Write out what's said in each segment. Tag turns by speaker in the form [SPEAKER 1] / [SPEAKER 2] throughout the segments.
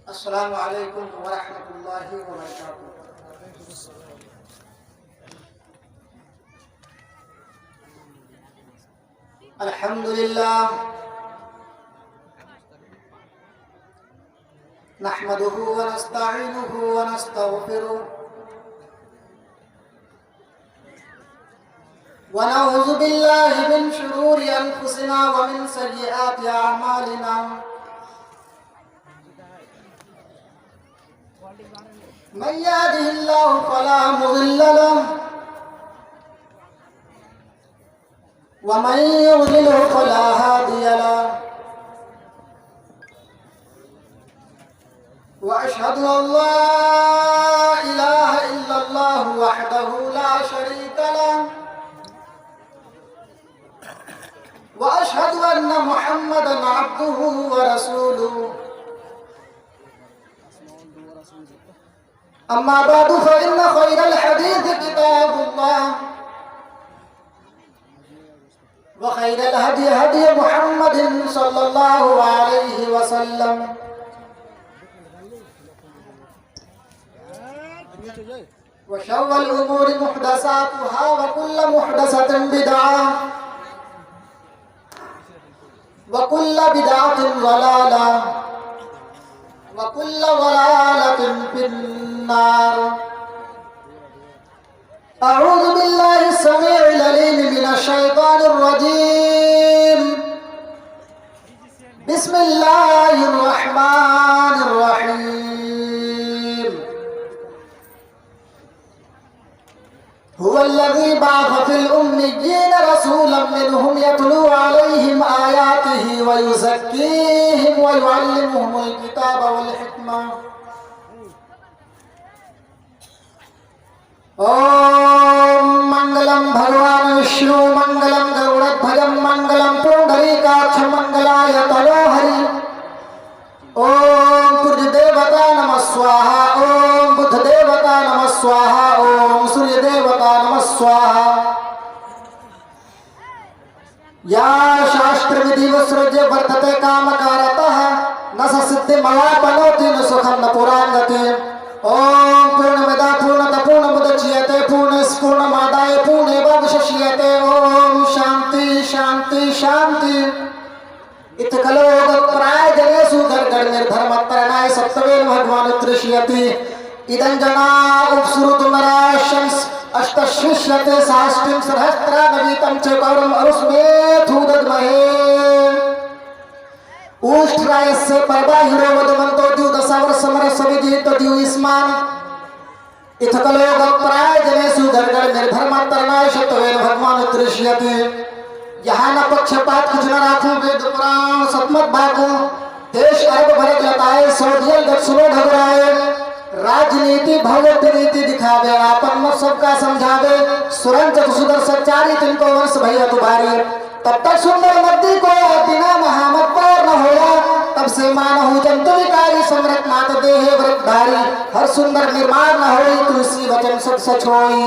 [SPEAKER 1] अस्सलामु अलैकुम व रहमतुल्लाहि व बरकातुहू। अल्हम्दुलिल्लाह नहमदुहु व नस्तईनुहु व नस्तगफिरुह व नऊज़ु बिल्लाहि मिन शुरूरि अनफुसिना व मिन सय्यिआति अअमालिना। मन यहदिहिल्लाहु फला मुज़िल्ल लहु व मन युज़लिलहु फला हादिय लहु। व अशहदु अल्ला इलाहा इल्लल्लाहु वहदहु ला शरीका लहु व अशहदु अन्न मुहम्मदन अब्दुहु व रसूलुहु। अम्मा बादु फ़इन्न ख़ैरल हदीस किताबुल्लाह व ख़ैरल हदी हदी मुहम्मदिन सल्लल्लाहु अलैहि वसल्लम व शर्रल उमूरि मुहदसातुहा व कुल्लु मुहदसतिन बिदअह व कुल्लु बिदअतिन ज़लालह व कुल्लु ज़लालतिन फिन्नार। अऊज़ु बिल्लाहि समीउल अलीम मिनश शैतानिर रजीम। बिस्मिल्लाहिर रहमानिर रहीम। हुवल्लज़ी बअथ फिल उम्मिय्यीन रसूलन मिनहुम यतलू अलैहिम आयातिही व युज़क्कीहिम व युअल्लिमुहुमुल किताब वल हिकमा। ओम मंगलम भगवान विष्णु मंगलम गरुड़ध्वजं मंगलम पुंडरीकाक्ष मंगलाय तनोहरि। ओम सूर्य देवता नमः स्वाहा। ओम बुध देवता नमः स्वाहा। ओम सूर्य देवता नमः स्वाहा। या शास्त्र विधि वसृज्य वर्तते कामकारतः न स सिद्धिमवाप्नोति न सुखं न पुरांगति। ओम पूर्णमदा पूर्णतः पूर्णमुदच्यते पूर्णस्य पूर्णमादाय पूर्णमेवावशिष्यते। ओम शांति शांति शांति। इत कलोगत्राय जनेषु गर्गणनिर्धर्मत्तरणाय सत्त्वेन भगवान् उत्तरिष्यति। इदं जना उपसृतु नराशंस अष्टशिष्यते साष्टिं सहस्रानवीतं च गौरम अरुष्मेथु दद्महे। उष्ट्रायस्य परबाहिरो वदमन्तो द्युदशवर्षमरसविजित द्युष्मान्। इथ कलोगत्राय जनेषु गर्गणनिर्धर्मत्तरणाय सत्त्वेन भगवान् उत्तरिष्यति। यहाँ न पक्षपात कुछ न राखूं वेद पुराण सतमत भागूं। देश अरब भरत लताए सौधियल दक्षिणो घबराए। राजनीति भगवत नीति दिखावे आपन मत सबका समझावे। सुरंग चतुसुदर सच्चारी तिनको वंश भैया तुम्हारी। तब तक सुंदर मद्दी को बिना महामत पार न होया। तब से मानहु जंतु विकारी सम्रत नाथ देहे व्रतधारी। हर सुंदर निर्माण न होई तुलसी वचन सत सच होई।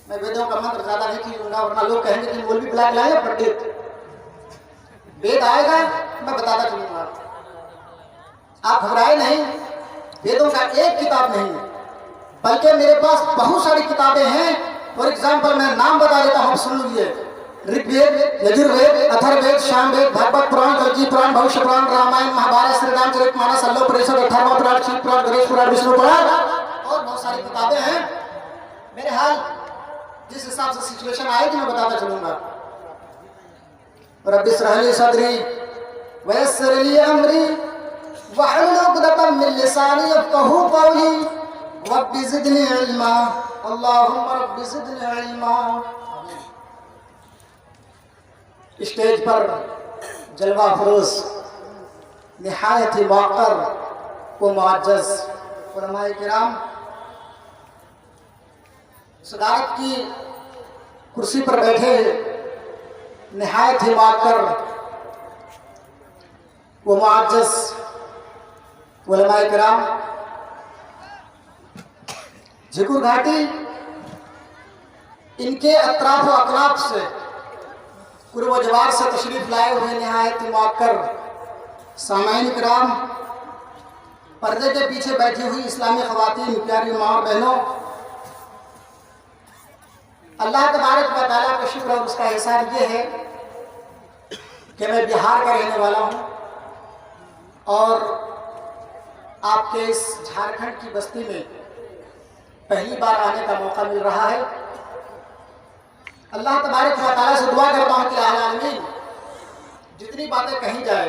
[SPEAKER 1] मैं वेदों का मंत्र ज्यादा नहीं खींचूंगा वरना लोग कहेंगे कि मौलवी ब्लैक लाए पंडित। वेद आएगा मैं बताता चलूंगा। आप घबराए नहीं। वेदों का एक किताब नहीं बल्कि मेरे पास बहुत सारी किताबें हैं। फॉर एग्जाम्पल मैं नाम बता देता हूँ, सुन लीजिए। ऋग्वेद, यजुर्वेद, अथर्ववेद, सामवेद, भागवत पुराण, कल्की पुराण, भविष्य पुराण, रामायण, महाभारत, श्री रामचरितमानस, अल्लोपनिषद, 18वां पुराण, शिव पुराण, गणेश पुराण, विष्णु पुराण और बहुत सारी किताबें हैं। मेरे हाल जिस हिसाब से सिचुएशन आएगी मैं बताता चलूंगा। रब्बि इश्रह ली सदरी वयस्सिर ली अमरी वहलुल उक़दतम मिन लिसानी यफ़क़हू क़ौली रब्बि ज़िदनी इल्मा। अल्लाहुम्मा रब्बि ज़िदनी इल्मा। स्टेज पर जलवा फरोज निहायत ही वाक़र व मुअज़्ज़ज़ उलमाए किराम सदारत की कुर्सी पर बैठे निहायत ही वाक़र व मुअज़्ज़ज़ उलमाए किराम। झिकुर घाटी इनके अतराफ व अकलाफ से पूर्व जवार से तशरीफ लाए हुए निहायत मुअक्कर सामाइन किराम, पर्दे के पीछे बैठी हुई इस्लामी ख़वातीन, प्यारी माँ और बहनों, अल्लाह तबारक व तआला का शुक्र और उसका एहसान ये है कि मैं बिहार का रहने वाला हूँ और आपके इस झारखंड की बस्ती में पहली बार आने का मौका मिल रहा है। अल्लाह तबारक व तआला से दुआ करता हूँ कि आमीन, जितनी बातें कही जाए,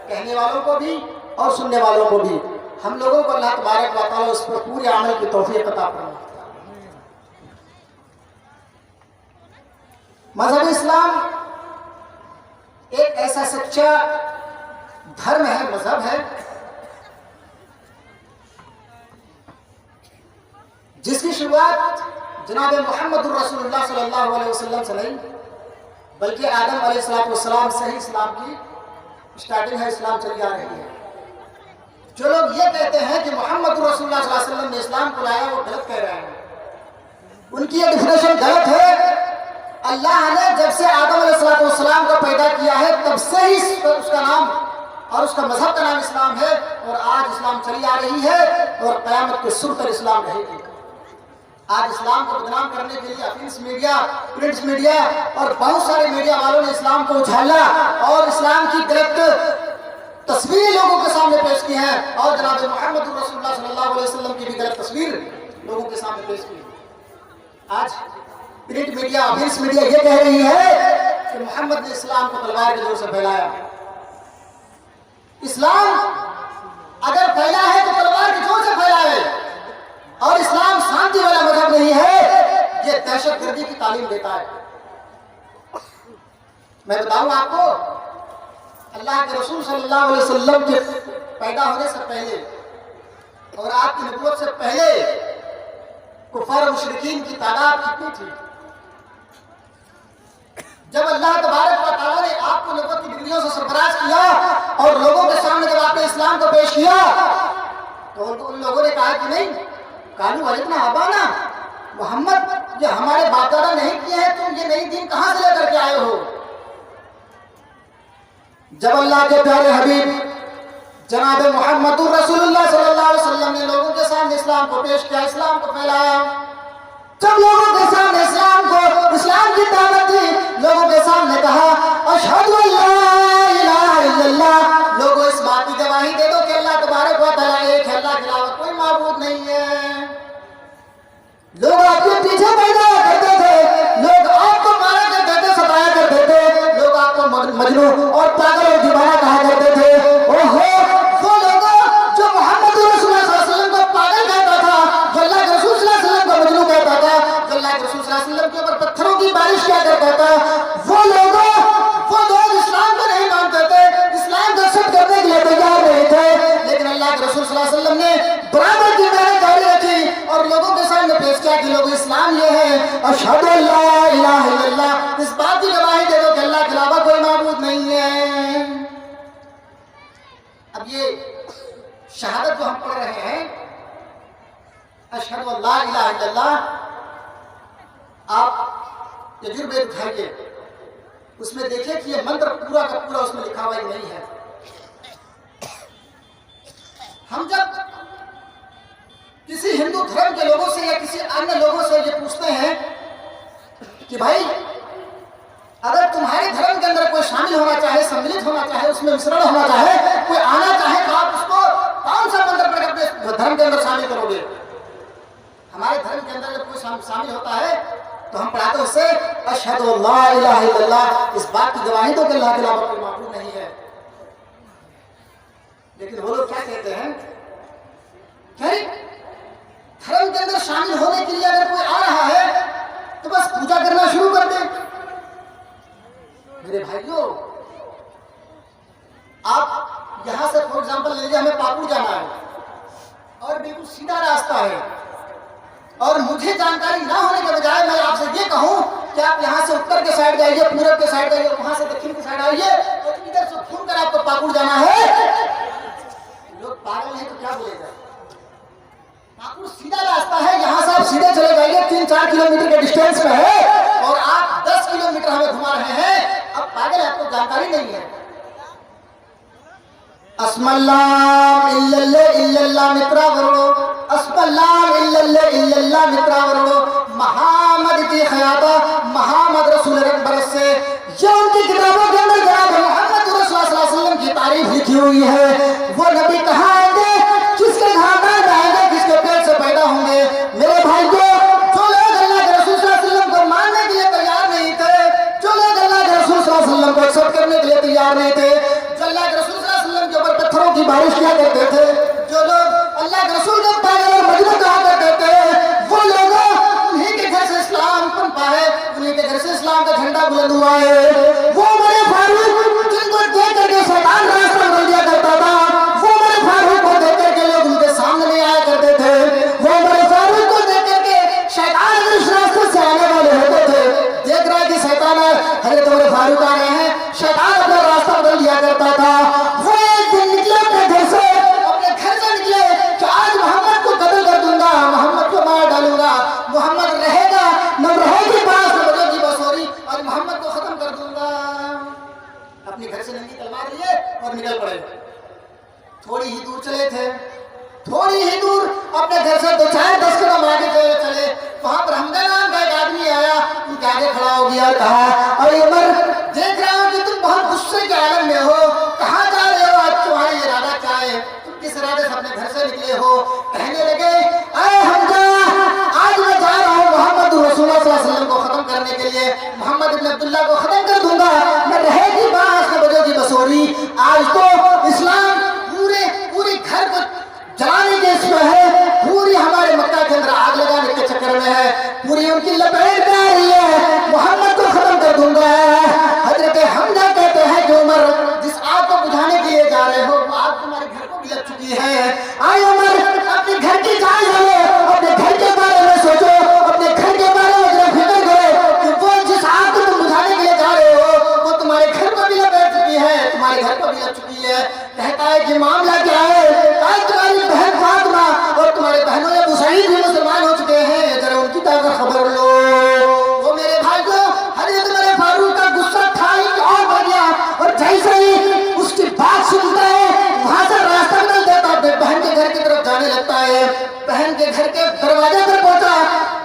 [SPEAKER 1] कहने वालों को भी और सुनने वालों को भी, हम लोगों को अल्लाह तबारक व तआला उस पर पूरे अमल की तौफीक अता फरमाए। मज़हब इस्लाम एक ऐसा सच्चा धर्म है, मजहब है, जिसकी शुरुआत जनाब मोहम्मद रसूलुल्लाह सल्लल्लाहु अलैहि वसल्लम से नहीं बल्कि आदम अलैहिस्सलाम से ही इस्लाम की स्टार्टिंग है, इस्लाम चली आ रही है। जो लोग ये कहते हैं कि मोहम्मद रसूलुल्लाह सल्लल्लाहु अलैहि वसल्लम ने इस्लाम को लाया, वो गलत कह रहे हैं। उनकी ये डिफिनेशन गलत है। अल्लाह ने जब से आदम अलैहिस्सलाम को पैदा किया है तब से ही उसका नाम और उसका मजहब का नाम इस्लाम है और आज इस्लाम चली आ रही है और क़यामत के सुर तक इस्लाम रहेगी। आज इस्लाम को बदनाम करने के लिए अफीस मीडिया, प्रिंट मीडिया और बहुत सारे मीडिया वालों ने इस्लाम को उछाला और इस्लाम की गलत तस्वीरें लोगों के सामने पेश की है और जनाब मोहम्मद रसूलुल्लाह सल्लल्लाहु अलैहि वसल्लम की भी गलत तस्वीर लोगों के सामने पेश की। आज प्रिंट मीडिया, अफीस मीडिया ये कह रही है कि मोहम्मद ने इस्लाम को तलवार के जोर से फैलाया। इस्लाम अगर फैला है तो तलवार के जोर से फैलाए और इस्लाम शांति वाला मजहब नहीं है, ये दहशतगर्दी की तालीम देता है। मैं बताऊं आपको, अल्लाह के रसूल सल्लल्लाहु अलैहि वसल्लम के पैदा होने से पहले और आपकी नबूवत से पहले कुफार और मुशरिकीन की तादाद कितनी थी? जब अल्लाह तबारक व तआला ने आपको नबूवत की डिग्रियों से सरफराज किया और लोगों के सामने जब आपने इस्लाम को पेश किया तो उन लोगों ने कहा कि नहीं, कानू वलिदना अबाना, मोहम्मद ये हमारे बाप दादा नहीं किए हैं, तुम ये नई दीन कहां से लेकर के आए हो? जब अल्लाह के प्यारे हबीब जनाब मोहम्मद रसूलुल्लाह सल्लल्लाहु अलैहि वसल्लम ने लोगों के सामने इस्लाम को पेश किया, इस्लाम को फैलाया, जब लोगों के सामने इस्लाम की दावत दी, लोगों के सामने कहा अशहदु अल्ला इलाहा इल्लल्लाह, लोगों इस बात की गवाही दे दो कि अल्लाह तबारक व तआला एक है, अल्लाह के अलावा कोई माबूद नहीं है। लोग आपके पीछे पैदा करते थे, लोग आपको मारा करते थे, सताया करते थे, लोग आपको मजनू और पागल और दीवाना कहा करते थे। ओहो, वो लोगों जो मोहम्मद रसूलुल्लाह सल्लल्लाहु अलैहि वसल्लम को पागल कहता था, जो अल्लाह के रसूल सल्लल्लाहु अलैहि वसल्लम को मजनू कहता था, जो अल्लाह के रसूल सल्लल्लाहु अलैहि वसल्लम के ऊपर पत्थरों की बारिश किया करता था, वो लोग इस्लाम को नहीं मानते थे, इस्लाम को एक्सेप्ट करने के लिए तैयार नहीं थे। लेकिन अल्लाह के रसूल सल्लल्लाहु अलैहि वसल्लम ने बराबर की मेहनत जारी रखी और लोगों के सामने पेश किया कि लोग इस्लाम ये है अशहदु अल्ला इलाहा इल्लल्लाह, इस बात की गवाही दे दो कि अल्लाह के अलावा कोई माबूद नहीं है। अब ये शहादत जो हम पढ़ रहे हैं अशहदु अल्ला इलाहा इल्लल्लाह, आप तजुर्बे उठाइए, उसमें देखिए कि ये मंत्र पूरा का पूरा उसमें लिखा हुआ ही नहीं है। हम जब किसी हिंदू धर्म के लोगों से या किसी अन्य लोगों से ये पूछते हैं कि भाई अगर तुम्हारे धर्म के अंदर कोई शामिल होना चाहे, सम्मिलित होना चाहे, उसमें मिश्रण होना चाहे, कोई आना चाहे तो आप उसको कौन सा मंत्र पढ़ के अपने धर्म के अंदर शामिल करोगे? हमारे धर्म के अंदर जब कोई शामिल होता है तो हम पढ़ाते उससे अशहदु अल्ला इलाहा इल्लल्लाह, इस बात की गवाही दो कि अल्लाह के अलावा कोई माबूद नहीं है। लेकिन वो लोग क्या कहते हैं, धर्म के अंदर शामिल होने के लिए अगर कोई आ रहा है तो बस पूजा करना शुरू कर दे। मेरे भाइयों, आप यहां से फॉर एग्जांपल ले लीजिए, हमें पाकुड़ जाना है और बिल्कुल सीधा रास्ता है और मुझे जानकारी ना होने के बजाय मैं आपसे ये कहूं कि आप यहां से उत्तर के साइड जाइए, पूरब के साइड जाइए, वहां से दक्षिण के साइड आइए, तो इधर से घूम कर आपको पाकुड़ जाना है। लोग पागल हैं तो क्या बोलेगा? पाकुड़ सीधा रास्ता है, यहाँ से आप सीधे चले जाइए, 3-4 किलोमीटर के डिस्टेंस में है और आप 10 किलोमीटर हमें घुमा रहे हैं। अब पागल, आपको जानकारी नहीं है। अस्मल्लाम इल्लल्लाह मित्रावरो, अस्मल्लाम इल्लल्लाह मित्रावरो। मोहम्मद की खयाता मोहम्मद रसूल अकबर से जो उनकी किताबों के अंदर जनाब मोहम्मद रसूल सल्लल्लाहु अलैहि वसल्लम की तारीफ लिखी हुई है। वो नबी कहाँ आएंगे, किसके खानदान में आएंगे, किसके पेट से पैदा होंगे। मेरे भाई को जो लोग अल्लाह के रसूल सल्लल्लाहु अलैहि वसल्लम को मानने के लिए तैयार नहीं थे, जो लोग अल्लाह के रसूल सल्लल्लाहु अलैहि वसल्लम को एक्सेप्ट करने के लिए तैयार नहीं थे, जो अल्लाह के रसूल सल्लल्लाहु अलैहि वसल्लम के ऊपर पत्थरों की बारिश किया करते थे, जो लोग अल्लाह के रसूल को पागल और मजनू कहा करते थे, वो लोग उन्हीं के घर से इस्लाम पनपा है, उन्हीं के घर से इस्लाम का झंडा बुलंद हुआ है। वो बड़े फारूक जिनको देख करके शैतान रास्ता बदल दिया करता था, वो बड़े फारूक को देख करके लोग उनके सामने नहीं आया करते थे, वो बड़े फारूक को देख करके शैतान इस रास्ते से आने वाले होते थे। देख रहा है कि शैतान हजरत बड़े फारूक आ रहे हैं, शैतान अपना रास्ता बदल दिया करता था। वो एक दिन निकले अपने घर से निकले कि आज मोहम्मद को कत्ल कर दूंगा, मोहम्मद को मार डालूंगा, मोहम्मद रहेगा न रहेगी बात न बजेगी बसोरी, और मोहम्मद को खत्म कर दूंगा। अपने घर से नंगी तलवार लिए और निकल पड़े। थोड़ी ही दूर चले थे, थोड़ी ही दूर अपने घर से 2-4-10 कदम आगे चले, वहां पर हमदा नाम का एक आदमी आया, उनके आगे खड़ा हो गया और कहा, अरे उमर देख रहा हूं कि तुम बहुत गुस्से के आलम में हो, कहाँ जा रहे हो, आज तुम्हारा इरादा क्या है, तुम किस इरादे से अपने घर से निकले हो। कहने लगे, अरे हमदा आज मैं जा रहा हूँ मोहम्मद रसूलुल्लाह सल्लल्लाहु अलैहि वसल्लम को खत्म करने के लिए, मोहम्मद इब्न अब्दुल्लाह को खत्म कर दूंगा, मैं रहेगी बात न बजेगी बसोरी। आज तो इस्लाम पूरे घर को जलाने के इसमें है, पूरी हमारे मक्का के अंदर आग लगाने के चक्कर में है, पूरी उनकी लपेट में आ रही है, मोहम्मद को खत्म कर दूंगा। हजरत हमजा कहते हैं कि उमर जिस आग को बुझाने के लिए जा रहे हो वो आग तुम्हारे घर को भी लग चुकी है। आए उमर अपने घर की जान लो, अपने घर के बारे में सोचो, अपने घर के बारे में जरा फिक्र करो कि वो जिस आग को तुम बुझाने के लिए जा रहे हो वो तुम्हारे घर को भी लपेट चुकी है, तुम्हारे घर को भी लग चुकी है। कहता है कि मामला क्या है, तुम्हारी बहन फातिमा और तुम्हारे बहनों या मुसईद भी मुसलमान हो चुके हैं, जरा उनकी ताकत खबर लो। वो मेरे भाई को हजरत मेरे फारूक का गुस्सा था ही और बढ़ गया, और जैसे ही उसकी बात सुनता है वहां से रास्ता बदल देता, अपने बहन के घर की तरफ जाने लगता है। बहन के घर के दरवाजे पर पहुंचा,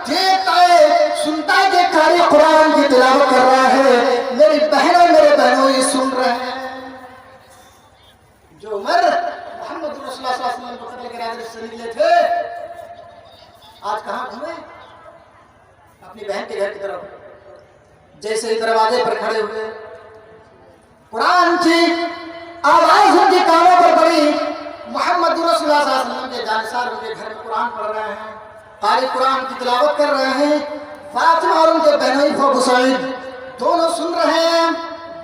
[SPEAKER 1] देखता है सुनता है कि कारी कुरान की तिलावत कर रहा है, मेरी बहन और मेरे बहनों ये सुन रहे हैं। जो उमर मोहम्मद रसूलुल्लाह सल्लल्लाहु अलैहि वसल्लम को कत्ल के इरादे से निकले थे, आज कहां घूमे, अपनी बहन के घर की तरफ। जैसे ही दरवाजे पर खड़े हुए, कुरान की आवाज उनके कानों पर पड़ी, मोहम्मद रसूलुल्लाह सल्लल्लाहु अलैहि वसल्लम के जानिसार उनके घर में कुरान पढ़ रहे हैं, कारी कुरान की तिलावत कर रहे हैं। फातिमा और उनके बहनों मुसईद दोनों सुन रहे हैं,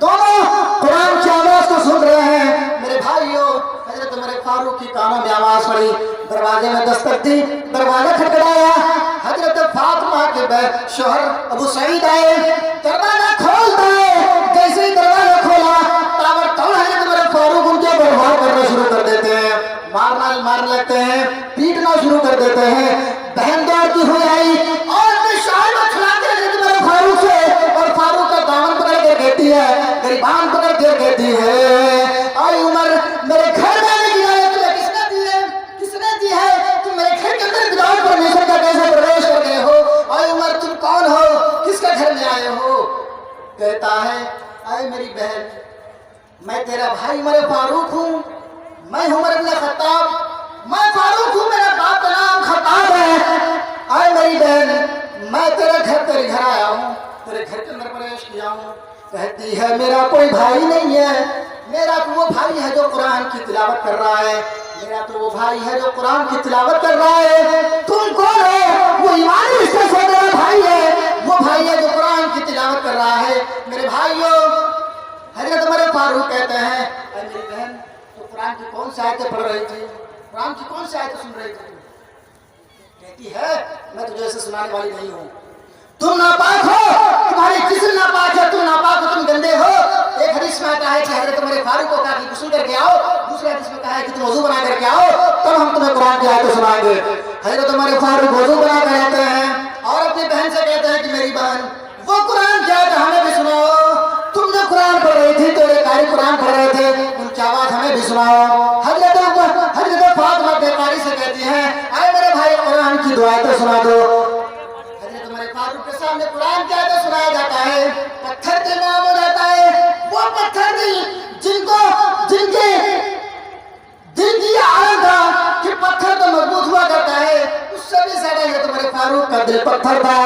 [SPEAKER 1] दोनों कुरान की आवाज को सुन रहे हैं। मेरे भाइयों, हजरत मेरे फारूक की कानों में आवाज पड़ी, दरवाजे में दस्तक दी, दरवाजा खटखटाया, हजरत फातिमा के शोहर अबू सईद आए, दरवाजा खोलता है। जैसे ही दरवाजा खोला, ताबड़तोड़ हजरत मेरे फारूक उनके ऊपर वार करना शुरू कर देते हैं, मारने लगते हैं, पीटना शुरू कर देते हैं। बहन दौड़ती हुई आई और फारूक से, और फारूक का दामन पकड़ कर कहती है, गरीबान पकड़ कर कहती है, आई उमर मेरे घर में आने की इजाजत तुम्हें किसने दी है, किसने दी है, तुम मेरे घर के अंदर विदाउट परमिशन का कैसे प्रवेश कर गए हो, आई उमर तुम कौन हो, किसके घर में आए हो। कहता है, आई मेरी बहन, मैं तेरा भाई उमर फारूक हूँ, मैं उमर इब्न खत्ताब, मैं फारूक हूँ, मेरा बाप का नाम खत्ताब है। आई मेरी बहन, मैं तेरे घर आया हूँ, तेरे घर के अंदर प्रवेश किया हूँ। कहती है, मेरा कोई भाई नहीं है, मेरा तो वो भाई है जो कुरान की तिलावत कर रहा है, मेरा तो वो भाई है जो कुरान की तिलावत कर रहा है। तुम कौन हो? वो ईमानी रिश्ते से मेरा भाई है, वो भाई है जो कुरान की तिलावत कर रहा है। मेरे भाइयों, हजरत मेरे फारूक कहते हैं, मेरी बहन तो कुरान की कौन सी आयतें पढ़ रही थी, कुरान की कौन सी आयतें सुन रही थी। कहती है, मैं तुझे ऐसे सुनाने वाली नहीं हूँ, तुम नापाक हो, तुम्हारी जिस्म नापाक है, तुम नापाक हो, तुम गंदे हो। एक हदीस में आता है कि हजरत उमर फारूक को कहा कि गुस्ल करके आओ, दूसरे हदीस में कहा है कि तुम वजू बना करके आओ, तब हम तुम्हें कुरान की आयतें सुनाएंगे। हजरत उमर फारूक वजू बना कर आते हैं और अपनी बहन से कहते हैं कि मेरी बहन वो कुरान की आयत हमें भी सुनाओ, तुम जो कुरान पढ़ रही थी, तो कारी कुरान पढ़ रहे थे, उनकी आवाज हमें भी सुनाओ। हजरत फातिमा बेकारी से कहती हैं, आए मेरे भाई कुरान की दुआएं तो सुना दो। हजरत उमर फारूक के सामने कुरान की आयत सुनाया जाता है, पत्थर के नाम हो जाता है। वो पत्थर नहीं जिनके दिल की आग था कि पत्थर तो मजबूत हुआ करता है, उससे भी ज्यादा ये तुम्हारे फारूक का दिल पत्थर था।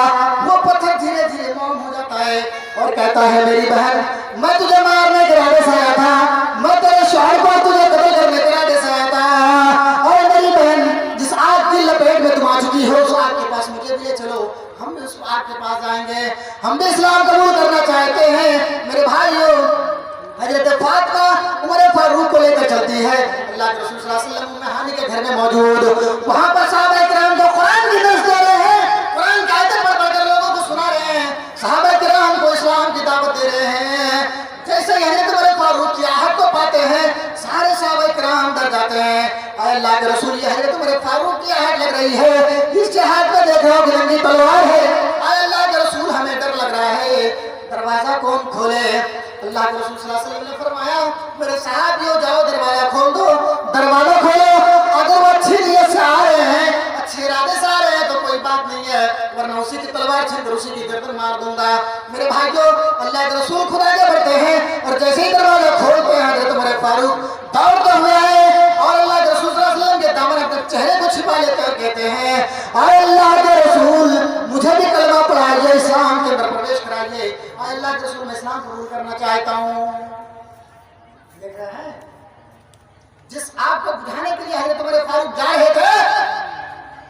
[SPEAKER 1] वो पत्थर धीरे धीरे मौन हो जाता है और कहता है, मेरी बहन, मैं तुझे मारने के इरादे से आया था, मैं तेरे शौहर को तुझे कत्ल करने के इरादे से आया था। और मेरी बहन, जिस आग की लपेट में तुम आ चुकी हो, उस आग के पास मुझे भी ले चलो, हम भी उस आग के पास जाएंगे, हम भी इस्लाम कबूल करना चाहते हैं। मेरे भाइयों, हजरत फातिमा उमर फारूक को लेकर चलती है। अल्लाह के रसूल सल्लल्लाहु अलैहि वसल्लम उम्मे हानी के घर में मौजूद, वहां पर सहाबा किराम को कुरान की दर्स दे रहे हैं, कुरान की आयतें पढ़ पढ़कर लोगों को सुना रहे हैं, सहाबा किराम को इस्लाम की दावत दे रहे हैं। जैसे ही हजरत उमर फारूक की आहट को पाते हैं, सारे सहाबा किराम डर जाते हैं। अल्लाह के रसूल, ये हजरत उमर फारूक की आहट लग रही है, इसके हाथ में देख रहे हो कि रंगी तलवार है। अल्लाह के रसूल, हमें डर लग रहा है, दरवाजा कौन खोले? अल्लाह के रसूल सल्लल्लाहु अलैहि वसल्लम ने फरमाया, मेरे साहबियों, जाओ दरवाजा खोल दो, दरवाजा खोलो। अगर वो अच्छी नीयत से आ रहे हैं, अच्छे इरादे से आ रहे हैं तो कोई बात नहीं है, वरना उसी की तलवार छीन कर उसी की गर्दन मार दूंगा। मेरे भाइयों, अल्लाह के रसूल खुद आगे बढ़ते हैं और जैसे ही दरवाजा खोलते हैं, हजरत उमर फारूक दौड़ते हुए आए और अल्लाह के रसूल सल्लल्लाहु अलैहि वसल्लम के दामन अपने चेहरे को छिपा लेकर कहते हैं, अरे अल्लाह के रसूल, मुझे भी कलमा पढ़ाइए, इस्लाम के अंदर प्रवेश कराइए। अल्लाह के रसूल, मैं इस्लाम कबूल करना चाहता हूँ। देख रहे हैं, जिस आग को बुझाने के लिए हजरत उमर फारूक जा रहे थे,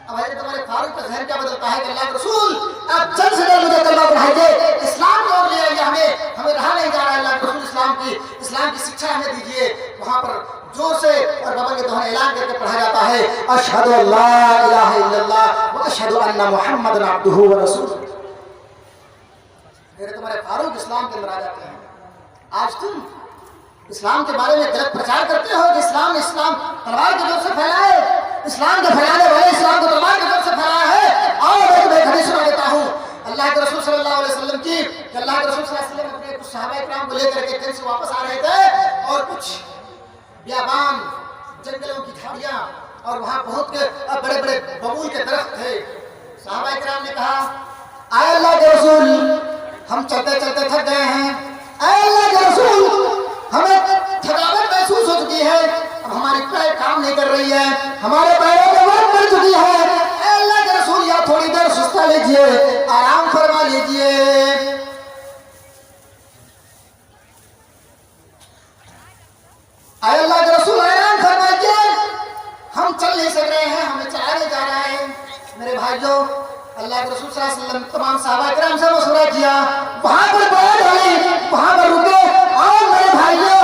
[SPEAKER 1] अब हजरत उमर फारूक का जहन क्या बदलता है कि अल्लाह के रसूल, आप जल्द से जल्द मुझे कलमा पढ़ाइए, इस्लाम की ओर ले आइए, हमें रहा नहीं जा रहा है। अल्लाह के रसूल, इस्लाम की शिक्षा हमें दीजिए। वहां पर जोर से और बबल के दोहरे ऐलान करके पढ़ा जाता है, अशहदु अल्ला इलाहा इल्लल्लाह व अशहदु अन्ना मुहम्मदन अब्दुहु व रसूलुहु। मेरे तुम्हारे फारूक इस्लाम के अंदर आ जाते हैं। आज तुम इस्लाम के बारे में गलत प्रचार करते हो कि इस्लाम तलवार के जोर से फैला है, इस्लाम के फैलाने वाले इस्लाम को तलवार के जोर से फैलाया है। और मैं हदीस सुना देता हूँ अल्लाह के रसूल सल्लल्लाहु अलैहि वसल्लम की। अल्लाह के रसूल सल्लल्लाहु अलैहि वसल्लम अपने कुछ सहाबा इकराम को लेकर के कहीं से वापस आ रहे थे और कुछ बियाबान, जंगलों की झाड़ियां और वहां पहुंच के बड़े बड़े बबूल के दरख्त थे। सहाबा इकराम ने कहा, आए अल्लाह के रसूल, हम चलते चलते थक गए हैं, आए अल्लाह के रसूल, हमें थकावट महसूस हो चुकी है, अब हमारी पैर काम नहीं कर रही है, हमारे पैरों में वजन बढ़ चुकी है, आए अल्लाह के रसूल, या थोड़ी देर सुस्ता लीजिए, आराम फरमा लीजिए। आए अल्लाह के रसूल, आराम फरमाइए, हम चल नहीं सक रहे हैं, हमें चला नहीं जा रहा है। मेरे भाइयों, अल्लाह के रसूल सल्लल्लाहु अलैहि वसल्लम तमाम सहाबा किराम से मशवरा किया, वहां पर बैठ गए, वहां पर रुके। और मेरे भाइयों,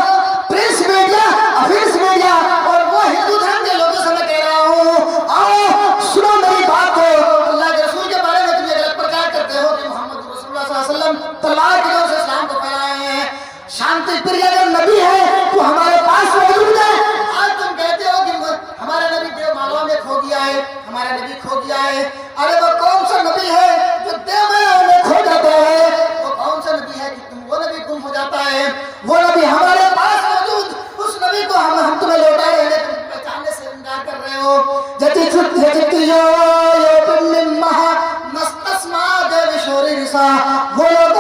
[SPEAKER 1] प्रिंस मीडिया, अफीस मीडिया और वो हिंदू धर्म के लोगों से मैं कह रहा हूँ, आओ सुनो मेरी बात को। अल्लाह के रसूल के बारे में तुम गलत प्रचार करते हो कि मोहम्मद रसूलुल्लाह सल्लल्लाहु अलैहि वसल्लम तलवार की जोर से इस्लाम को फैलाए हैं। शांति प्रिय अगर नबी है तो हमारे पास मौजूद है। आज तुम कहते हो कि हमारा नबी देवमाला में खो गया है, हमारा नबी खो गया है। अरे वो कौन सा नबी है जो देवमाला में खो जाता है? वो कौन सा नबी है कि वो नबी गुम हो जाता है? वो नबी हमारे पास मौजूद, उस नबी को हम तुम्हें लौटा रहे हैं, तुम पहचानने से इनकार कर रहे हो। वो लोग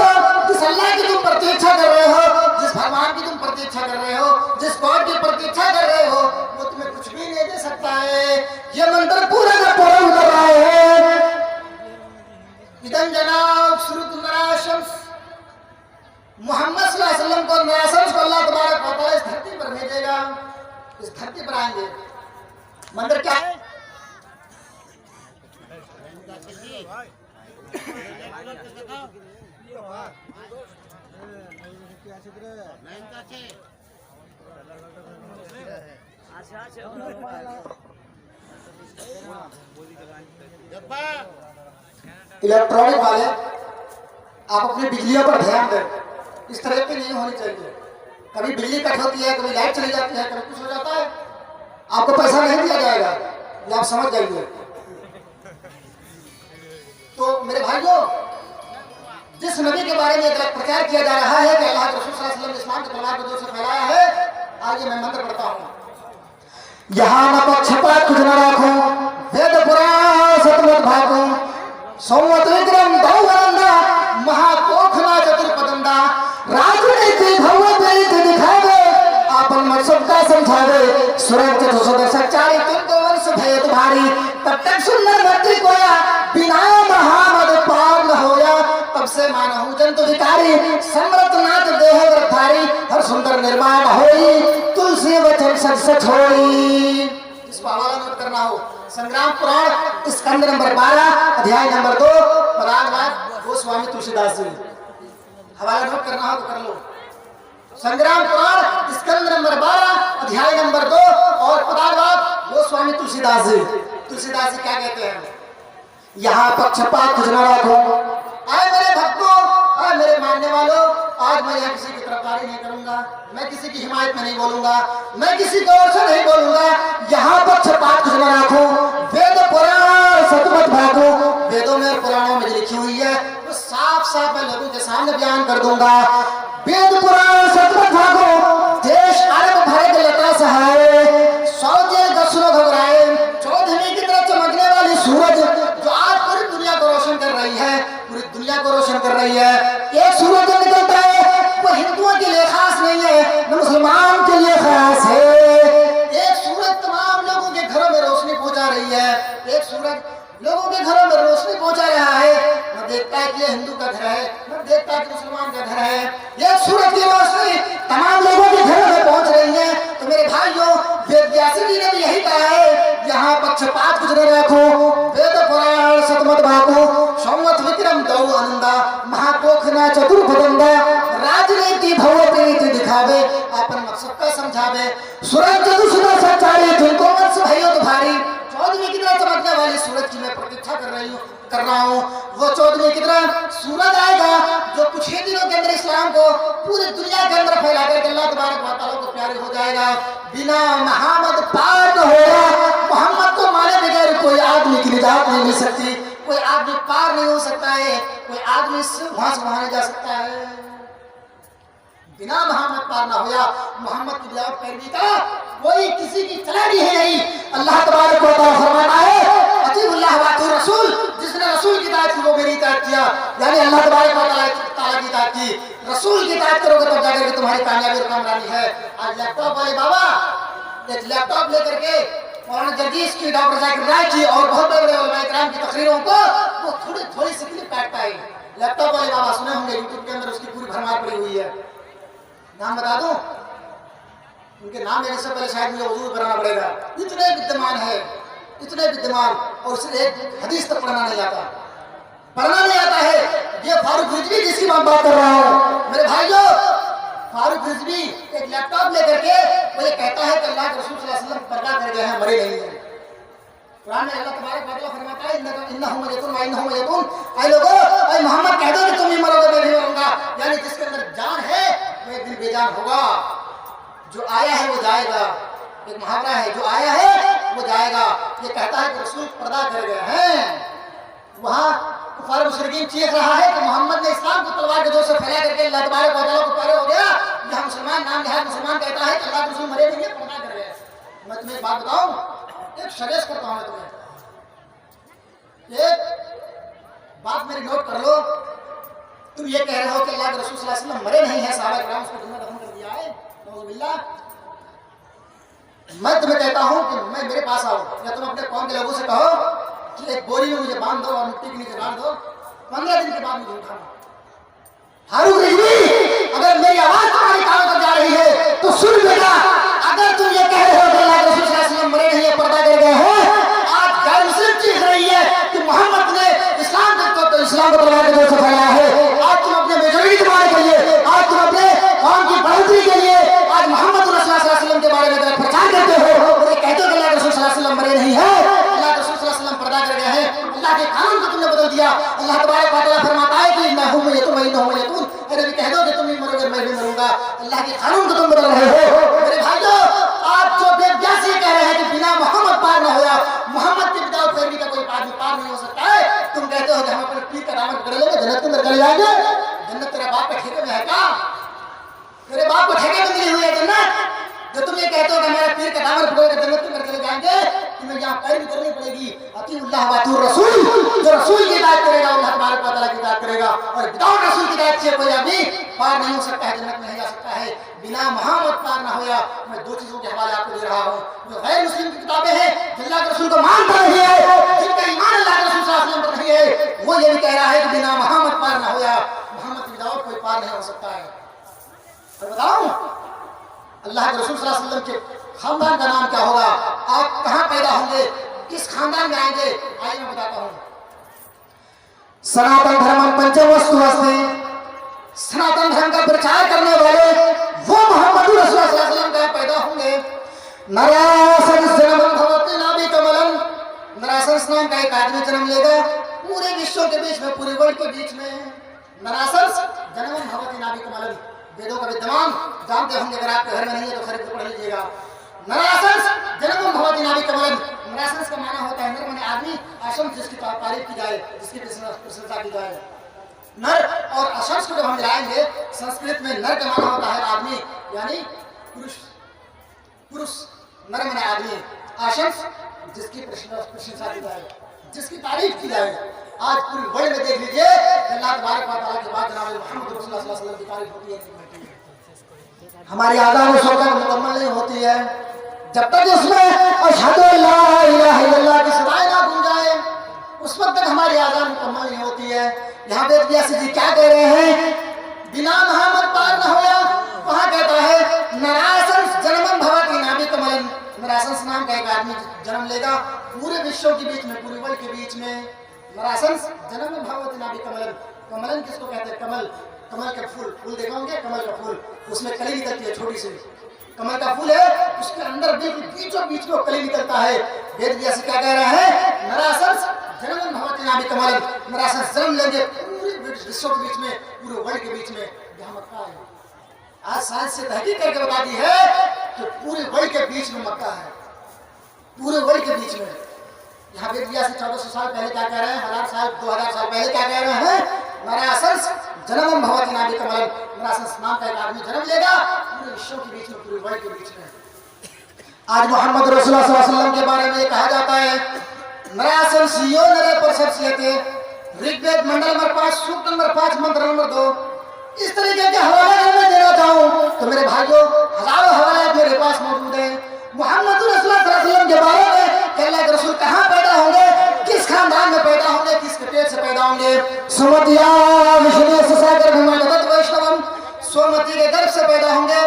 [SPEAKER 1] जिस अल्लाह की तुम प्रतीक्षा कर रहे हो, जिस भगवान की तुम प्रतीक्षा कर रहे हो, जिस गॉड की प्रतीक्षा कर रहे हो, वो तुम्हें कुछ भी नहीं दे सकता है। ये मंदिर पूरा का पूरा उतर रहा है। इदन जनाब शुरू शम्स, मोहम्मद सल्लल्लाहु अलैहि वसल्लम को नया शम्स को अल्लाह तबारक व तआला इस धरती पर भेजेगा, इस धरती पर आएंगे। मंदिर क्या है? इलेक्ट्रॉनिक वाले, आप अपनी बिजलियों पर ध्यान दें, इस तरह की नहीं होनी चाहिए। कभी बिजली कट होती है, कभी लाइट चली जाती है, कभी कुछ हो जाता है, आपको पैसा नहीं दिया जाएगा, ये आप समझ जाइए। तो मेरे भाइयों, जिस नबी के बारे में गलत प्रचार किया जा रहा है कि अल्लाह के रसूल सल्लल्लाहु अलैहि वसल्लम ने इस्लाम के तलवार को जोर से फैलाया है, आगे मैं मंत्र पढ़ता हूँ। यहाँ न पक्षपात कुछ न राखो, वेद पुराण सतमत भागो, संवत विक्रम दौरंदा, महाकोखना चतुर्पदंदा, राजनीति भव्य प्रीत दिखावे, आपन मत सबका समझावे, सुरज सुसद सच्चाई तुमको वंश भेद भारी, तब तक सुंदर भक्ति कोया, बिना महामद पार न होया, तब से मानहु जंतु विकारी, समृत नाथ देह व्रतारी, हर सुंदर निर्माण होई, तुलसी वचन सच सच होई। इसको हवाला नोट करना हो, संग्राम पुराण स्कंद नंबर 12 अध्याय नंबर 2 परागनाथ गोस्वामी तुलसीदास जी। हवाला नोट करना हो तो कर लो। संग्राम पुराण स्कंद नंबर 12 अध्याय नंबर 2 और परागनाथ गोस्वामी तुलसीदास जी। तुलसीदास जी क्या कहते हैं? यहाँ पक्षपात कुछ न रखो, आए मेरे भक्तों, आए मेरे मानने वालों, आज मैं यहाँ किसी की तरफदारी नहीं करूंगा, मैं किसी की हिमायत में नहीं बोलूंगा, मैं किसी की ओर से नहीं बोलूंगा, यहाँ पक्षपात कुछ न रखो, वेद पुराण सतमत भागो, वेदों में और पुराणों में लिखी हुई है तो साफ साफ मैं लोगों के सामने बयान कर दूंगा। वेद पुराण सतमत भागो, देश अरब भरे के लता सहारे, सौजे गसुरो घबराए, चौधरी की तरह चमकने वाली सूरज जो आज पूरी दुनिया को रोशन कर रही है, पूरी दुनिया को रोशन कर रही है। एक सूरज जो निकलता है वो हिंदुओं के लिए खास नहीं है, न मुसलमान के लिए खास है। एक सूरज तमाम लोगों के घरों में रोशनी पहुंचा रही है, एक सूरज लोगों के घरों में रोशनी पहुंचा रहा है, न देखता है कि ये हिंदू का घर है, न देखता है कि मुसलमान का घर है। एक सूरज की रोशनी तमाम लोगों के घरों में पहुंच रही है। तो मेरे भाइयों, वेद व्यास जी ने भी यही कहा है, यहाँ पक्षपात कुछ न रखो, वेद पुराण सतमत भागो, संवत विक्रम दौ आनंदा, महाकोखना चतुर्भुजंदा, राजनीति भव्य प्रीति दिखावे, अपन मकसद का समझावे, सूरज चतुर्भुज सच्चाई तुमको वंश भयो तुम्हारी, चौदहवीं की तरह चमकने वाली सूरज की मैं प्रतीक्षा कर रहा हूँ। वो चौदहवीं की तरह सूरज आएगा जो कुछ ही दिनों के अंदर इस्लाम को पूरी दुनिया के अंदर फैला कर अल्लाह तबारक व तआला को प्यारे हो जाएगा। बिना मोहम्मद पार न होगा, मोहम्मद को माने बगैर कोई आदमी की निजात नहीं मिल सकती, कोई आदमी पार नहीं हो सकता है, कोई आदमी वहां से वहां नहीं जा सकता है। बिना मोहम्मद पार ना होया, मोहम्मद की बिना पैरवी का कोई किसी की चलानी है नहीं। अल्लाह तबारक व तआला फरमाता है, अतीउल्लाह व अतीउर रसूल, जिसने रसूल की इताअत की वो मेरी इताअत किया, यानी अल्लाह तबारक व तआला की इताअत की, रसूल की इताअत करोगे तब जाकर के तुम्हारी कामयाबी और कामरानी है। आज लैपटॉप वाले बाबा एक लैपटॉप लेकर के मौलाना जर्जीस की, डॉक्टर जाकिर नाइक की और बहुत बड़े बड़े उलमा इकराम की तकरीरों को वो थोड़ी सी क्लिप काटता है। लैपटॉप वाले बाबा सुने होंगे, यूट्यूब के अंदर उसकी पूरी भरमार पड़ी हुई है। नाम बता दूं? उनके नाम लेने से पहले शायद मुझे वजूद करना पड़ेगा, इतने विद्यमान है, इतने विद्यमान, और उसे एक हदीस तक पढ़ना नहीं आता है। ये फारूक रिजवी जिसकी मैं बात कर रहा हूँ, मेरे भाइयों, फारूक रिजवी एक लैपटॉप लेकर के वो ये कहता है कि अल्लाह के रसूल सल्लल्लाहु अलैहि वसल्लम पर्दा कर गए हैं, मरे नहीं हैं। कुरान में अल्लाह तबारक व तआला फरमाता है, इन्नहुम मयतून व इन्नहुम मयतून, ऐ लोगों, ऐ मोहम्मद कह दो कि तुम ही मरोगे, मैं भी मरूंगा, यानी जिसके अंदर जान है वो एक दिन बेजान होगा। जो आया है वो जाएगा, एक मुहावरा है, जो आया है वो जाएगा। ये कहता है कि रसूल पर्दा कर गए हैं। वहां कुफार मुशरिकीन चीख रहा है कि मोहम्मद ने इस्लाम को तलवार के जोर से फैला करके अल्लाह तबारक व तआला को प्यारे हो गया। यहाँ मुसलमान नाम लिहाज मुसलमान कहता है कि अल्लाह के रसूल मरे नहीं है, पर्दा कर गए। मैं तुम्हें एक बात बताऊं, एक सजेस्ट करता हूं तुम्हें, एक बात मेरी नोट कर लो। तुम ये कह रहे हो कि अल्लाह के रसूल सल्लल्लाहु अलैहि वसल्लम मरे नहीं है, सहाबा किराम उसको जिंदा दफन कर दिया है, नौजुबिल्लाह। मैं तुम्हें कहता हूं कि मैं मेरे पास आओ, या तुम अपने कौम के लोगों से कहो कि एक बोरी में मुझे बांध दो और मिट्टी के नीचे डाल दो, 15 दिन के बाद मुझे उठाना। फारूक रिजवी, अगर मेरी आवाज तुम्हारी कानों तक जा रही है तो सुन बेटा, अगर तुम ये कह रहे हो कि अल्लाह के रसूल सल्लल्लाहु अलैहि वसल्लम मरे नहीं है, पर्दा कर गए हैं, आज गैर मुस्लिम चीख रही है कि मोहम्मद ने इस्लाम को तलवार के जोर से फैलाया है। आज तुम अपने मेजोरिटी के बारे के लिए, आज तुम अपने कौम की बढ़ोतरी के लिए आज मोहम्मद सल्लल्लाहु अलैहि वसल्लम के बारे में प्रचार करते हो और ये कहते हो कि अल्लाह के रसूल सल्लल्लाहु अलैहि वसल्लम मरे नहीं है, अल्लाह के रसूल सल्लल्लाहु अलैहि वसल्लम पर्दा कर गए हैं। अल्लाह के कानून को तुमने बदल दिया। अल्लाह तबारक व तआला फरमाता है कि इन्नहुम मयतून, अरे भी कह दो कि तुम भी मरोगे, मैं भी मरूंगा। अल्लाह के कानून को तुम बदल रहे हो। मेरे भाइयों, आप जो बेब्यास ये कह रहे हैं कि बिना मोहम्मद पार न होया, मोहम्मद के बिना पैरवी का कोई आदमी पार नहीं हो सकता है, तुम कहते हो कि हम अपने पीर का दामन पकड़ लेंगे, जन्नत के अंदर चले जाएंगे। जन्नत तेरे बाप के ठेके में है क्या? तेरे बाप को ठेके में मिली हुई है जन्नत? जो तुम ये कहते हो कि हमारा पीर का दामन पकड़ कर जन्नत में चले जाएंगे, तुम्हें यहाँ पैरवी करनी पड़ेगी। अतीउल्लाह व अतीउर रसूल, जो रसूल की इताअत करेगा अल्लाह तबारक व तआला की इताअत करेगा, और विदाउट रसूल की इताअत से कोई आदमी पार नहीं हो सकता है, जन्नत में नहीं जा सकता है। बिना मोहम्मद पार ना होया। मैं दो चीजों के हवाले आपको दे रहा हूँ। जो गैर मुस्लिम की किताबें हैं, जो अल्लाह के रसूल को मानता नहीं है, जिनका ईमान अल्लाह के रसूल सल्लल्लाहु अलैहि वसल्लम पर नहीं है, वो ये भी कह रहा है कि बिना मोहम्मद पार ना होया, मोहम्मद की विदाउट कोई पार नहीं हो सकता है। और बताऊं अल्लाह के रसूल सल्लल्लाहु अलैहि वसल्लम के खानदान का नाम क्या होगा? आप कहाँ पैदा होंगे, किस खानदान में आएंगे? आइए मैं बताता हूँ। सनातन धर्म पंचवस्तु अस्ति, सनातन धर्म का प्रचार करने वाले वो मोहम्मद रसूल सल्लल्लाहु अलैहि वसल्लम का पैदा होंगे। नरासन जन्मन भवति नाभि कमलम, नरासन नाम का एक आदमी जन्म लेगा पूरे विश्व के बीच में, पूरे वर्ल्ड के बीच में। नरासन जन्मन भवति नाभि कमलम, वेदों का विद्वान जानते होंगे, अगर आपके घर में नहीं है तो खरीद के पढ़ लीजिएगा। नरासन जन्मन भवति नाभि कमलम, नरासन का माना होता है नर माने आदमी, आशम जिसकी तारीफ की जाए, जिसकी प्रशंसा की जाए। नर और अशंस को जब हम मिलाएंगे, संस्कृत में नर का माना होता है आदमी, यानी पुरुष। पुरुष नर माने आदमी, आशंस जिसकी प्रशंसा की जाए, जिसकी तारीफ की जाए। आज पूरी वर्ल्ड में देख लीजिए, अल्लाह तबारक व तआला के बाद जनाब मोहम्मद रसूलुल्लाह सल्लल्लाहु अलैहि वसल्लम की तारीफ होती है। हमारी आज़ान शौकत मुकम्मल नहीं होती है जब तक उसमें अशहदु अल्ला इलाहा इल्लल्लाह की सदाएं ना गूंज जाए, उस वक्त तक हमारी आज़ान मुकम्मल नहीं होती है। यहाँ पे व्यासी जी क्या कह रहे हैं? बिना मोहम्मद पार न होया। वहाँ कहता है नरासन जन्मन भवति नाभि कमलन, नरासन नाम का एक आदमी जन्म लेगा पूरे विश्व के बीच में, पूरे वर्ल्ड के बीच में। नरासन जन्मन भवति नाभि कमलन, कमलन किसको कहते हैं? कमल, कमल के फूल, फूल देखा होंगे कमल का फूल, उसमें कली निकलती है छोटी सी, कमल का फूल है, उसके अंदर बीचों बीच में कली निकलता है। वेद व्यास क्या कह रहे हैं? नरासन जन्मन भवति नाभि कमलन, नरासन जन्म लेंगे पूरे विश्व के बीच में, पूरे वर्ल्ड के बीच में। यहाँ मक्का है। आज साइंस से तहकीक करके बता दी है कि पूरे वर्ल्ड के बीच में मक्का है, पूरे वर्ल्ड के बीच में। यहाँ वेद व्यास 1400 साल पहले क्या कह रहे हैं? 1000 साल 2000 साल पहले क्या कह रहे हैं? नरासन जन्मन भवति नाभि कमलन, नरासन नाम का एक आदमी जन्म लेगा पूरे विश्व के बीच में, पूरे वर्ल्ड के बीच में। आज मोहम्मद रसूलुल्लाह सल्लल्लाहु अलैहि वसल्लम के बारे में कहा जाता है नरासन सियो नरे पर सबसियते, ऋग्वेद मंडल नंबर 5 सूक्त नंबर 5 मंत्र नंबर 2। इस तरीके के हवाले अगर मैं देना चाहूँ तो मेरे भाइयों हजारों हवाले मेरे पास मौजूद है मोहम्मद रसूलुल्लाह सल्लल्लाहु अलैहि वसल्लम के बारे में कि अल्लाह के रसूल कहाँ पैदा होंगे, किस खानदान में पैदा होंगे, किसके पेट से पैदा होंगे। सुमतिया विष्णु ससागर भूमानदत वैष्णवम, सोमती के गर्भ से पैदा होंगे।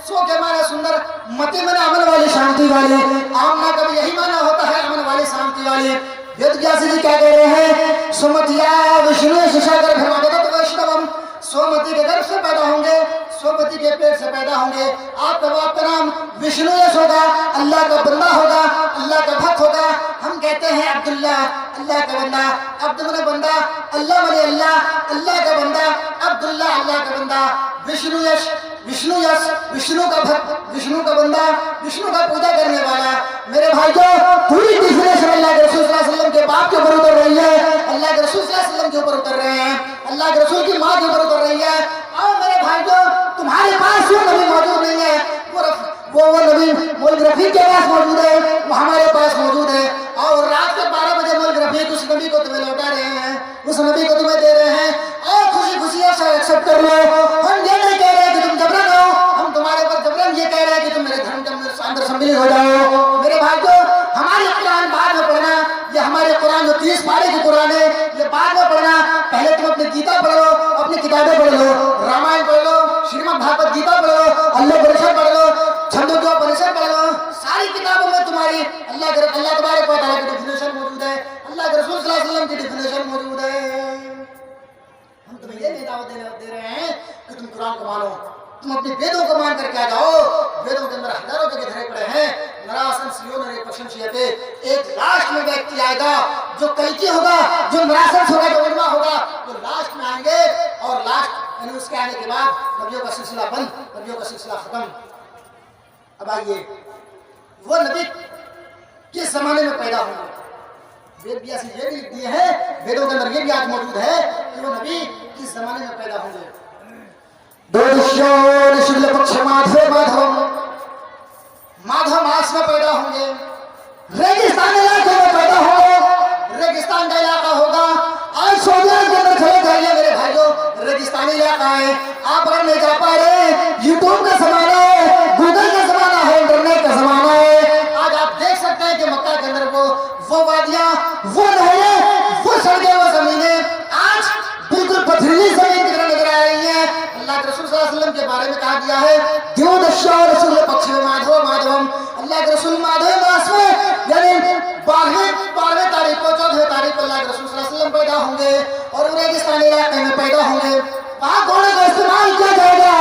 [SPEAKER 1] सो के माने सुंदर, मति माने अमन वाली, शांति वाली। आमना का भी यही माना होता है, अमन वाली, शांति वाली। वेद व्यास जी क्या कह रहे हैं? सुमतिया विष्णु ससागर भूमानदत वैष्णवम, सोमती के गर्भ से पैदा होंगे, सोमती के पेट से पैदा होंगे। आपका बाप का नाम विष्णु यश होगा, अल्लाह का बंदा होगा, अल्लाह का भक्त होगा। हम कहते हैं अब्दुल्ला, अल्लाह का बंदा। अब्दुल माने बंदा, अल्लाह माने अल्लाह, अल्लाह का बंदा, अब्दुल्ला अल्लाह का बंदा। विष्णु यश, विष्णु यश, विष्णु का भक्त, विष्णु का बंदा, विष्णु का पूजा करने वाला। मेरे भाइयों पूरी डिफिनेशन अल्लाह के रसूल सल्लल्लाहु अलैहि वसल्लम के बाप के ऊपर उतर रही है, अल्लाह के रसूल सल्लल्लाहु अलैहि वसल्लम के ऊपर उतर रहे हैं, अल्लाह के रसूल की माँ के ऊपर उतर रही है। और मेरे भाइयों तुम्हारे पास जो नबी मौजूद नहीं है, वो नबी मुल्क रफीक के पास मौजूद है, वो हमारे पास मौजूद है। और रात के 12 बजे मुल्क रफीक उस नबी को तुम्हें लौटा रहे हैं, उस नबी को तुम्हें दे रहे हैं। और खुशी खुशी एक्सेप्ट कर लो। हम ये नहीं कह रहे कि तुम जबरन हो, हम तुम्हारे पर जबरन ये कह रहे हैं कि तुम मेरे धर्म के अंदर सम्मिलित हो जाओ। मेरे भाइयों हमारे कुरान बाद में पढ़ना, ये हमारे कुरान जो 30 पारे की कुरान है, ये बाद में पढ़ना। पहले तुम अपनी गीता पढ़ लो, अपनी किताबें पढ़ लो, रामायण पढ़ लो, श्रीमद् भागवत गीता पढ़ लो, अल्लाह परिषद पढ़ लो, छंदोग्य परिषद पढ़ लो। सारी किताबों में तुम्हारी अल्लाह तबारक व तआला की डेफिनेशन मौजूद है, अल्लाह के रसूल सल्लल्लाहु अलैहि वसल्लम की डेफिनेशन मौजूद है। हम तुम्हें ये नहीं दावत दे रहे हैं कि तुम कुरान को मानो, तुम अपने वेदों को मान करके आ जाओ। वेदों के अंदर हजारों जगह धरे पड़े हैं। नरासन सियो नरे प्रशंसियते, एक लास्ट में व्यक्ति आएगा जो कल्कि होगा, जो नरासन होगा, जो उलमा होगा, जो लास्ट में आएंगे। और लास्ट यानी उसके आने के बाद नबियों का सिलसिला बंद, नबियों का सिलसिला खत्म। अब आइए वो नबी किस जमाने में पैदा होंगे? वेद व्यास ये भी लिख दिए हैं, वेदों के अंदर ये भी आज मौजूद है कि वो नबी किस जमाने में पैदा होंगे। दो शुक्ल पक्ष माधव माधव माधव मास में पैदा होंगे, रेगिस्तान इलाके में पैदा होंगे, रेगिस्तान का इलाका होगा। आज सऊदी अरब के अंदर चले जाइए मेरे भाइयों, रेगिस्तानी इलाका है, आप अगर नहीं जा पा रहे, यूट्यूब का जमाना है, गूगल का जमाना है, इंटरनेट का जमाना है। आज आप देख सकते हैं कि मक्का के अंदर वो वादियां, वो नहरें, वो सड़कें, वो जमीनें आज बिल्कुल पथरीली जमीन की तरह नजर आ रही है। अल्लाह के रसूल सल्लल्लाहु अलैहि वसल्लम के बारे में कहा गया है, द्योदशा रसूल पक्ष में माधव माधवम, अल्लाह के रसूल माधव मास में यानी 12वें तारीख को 14वें तारीख को अल्लाह के रसूल सल्लल्लाहु अलैहि वसल्लम पैदा होंगे और रेगिस्तानी इलाके में पैदा होंगे। वहां घोड़े का इस्तेमाल किया जाएगा।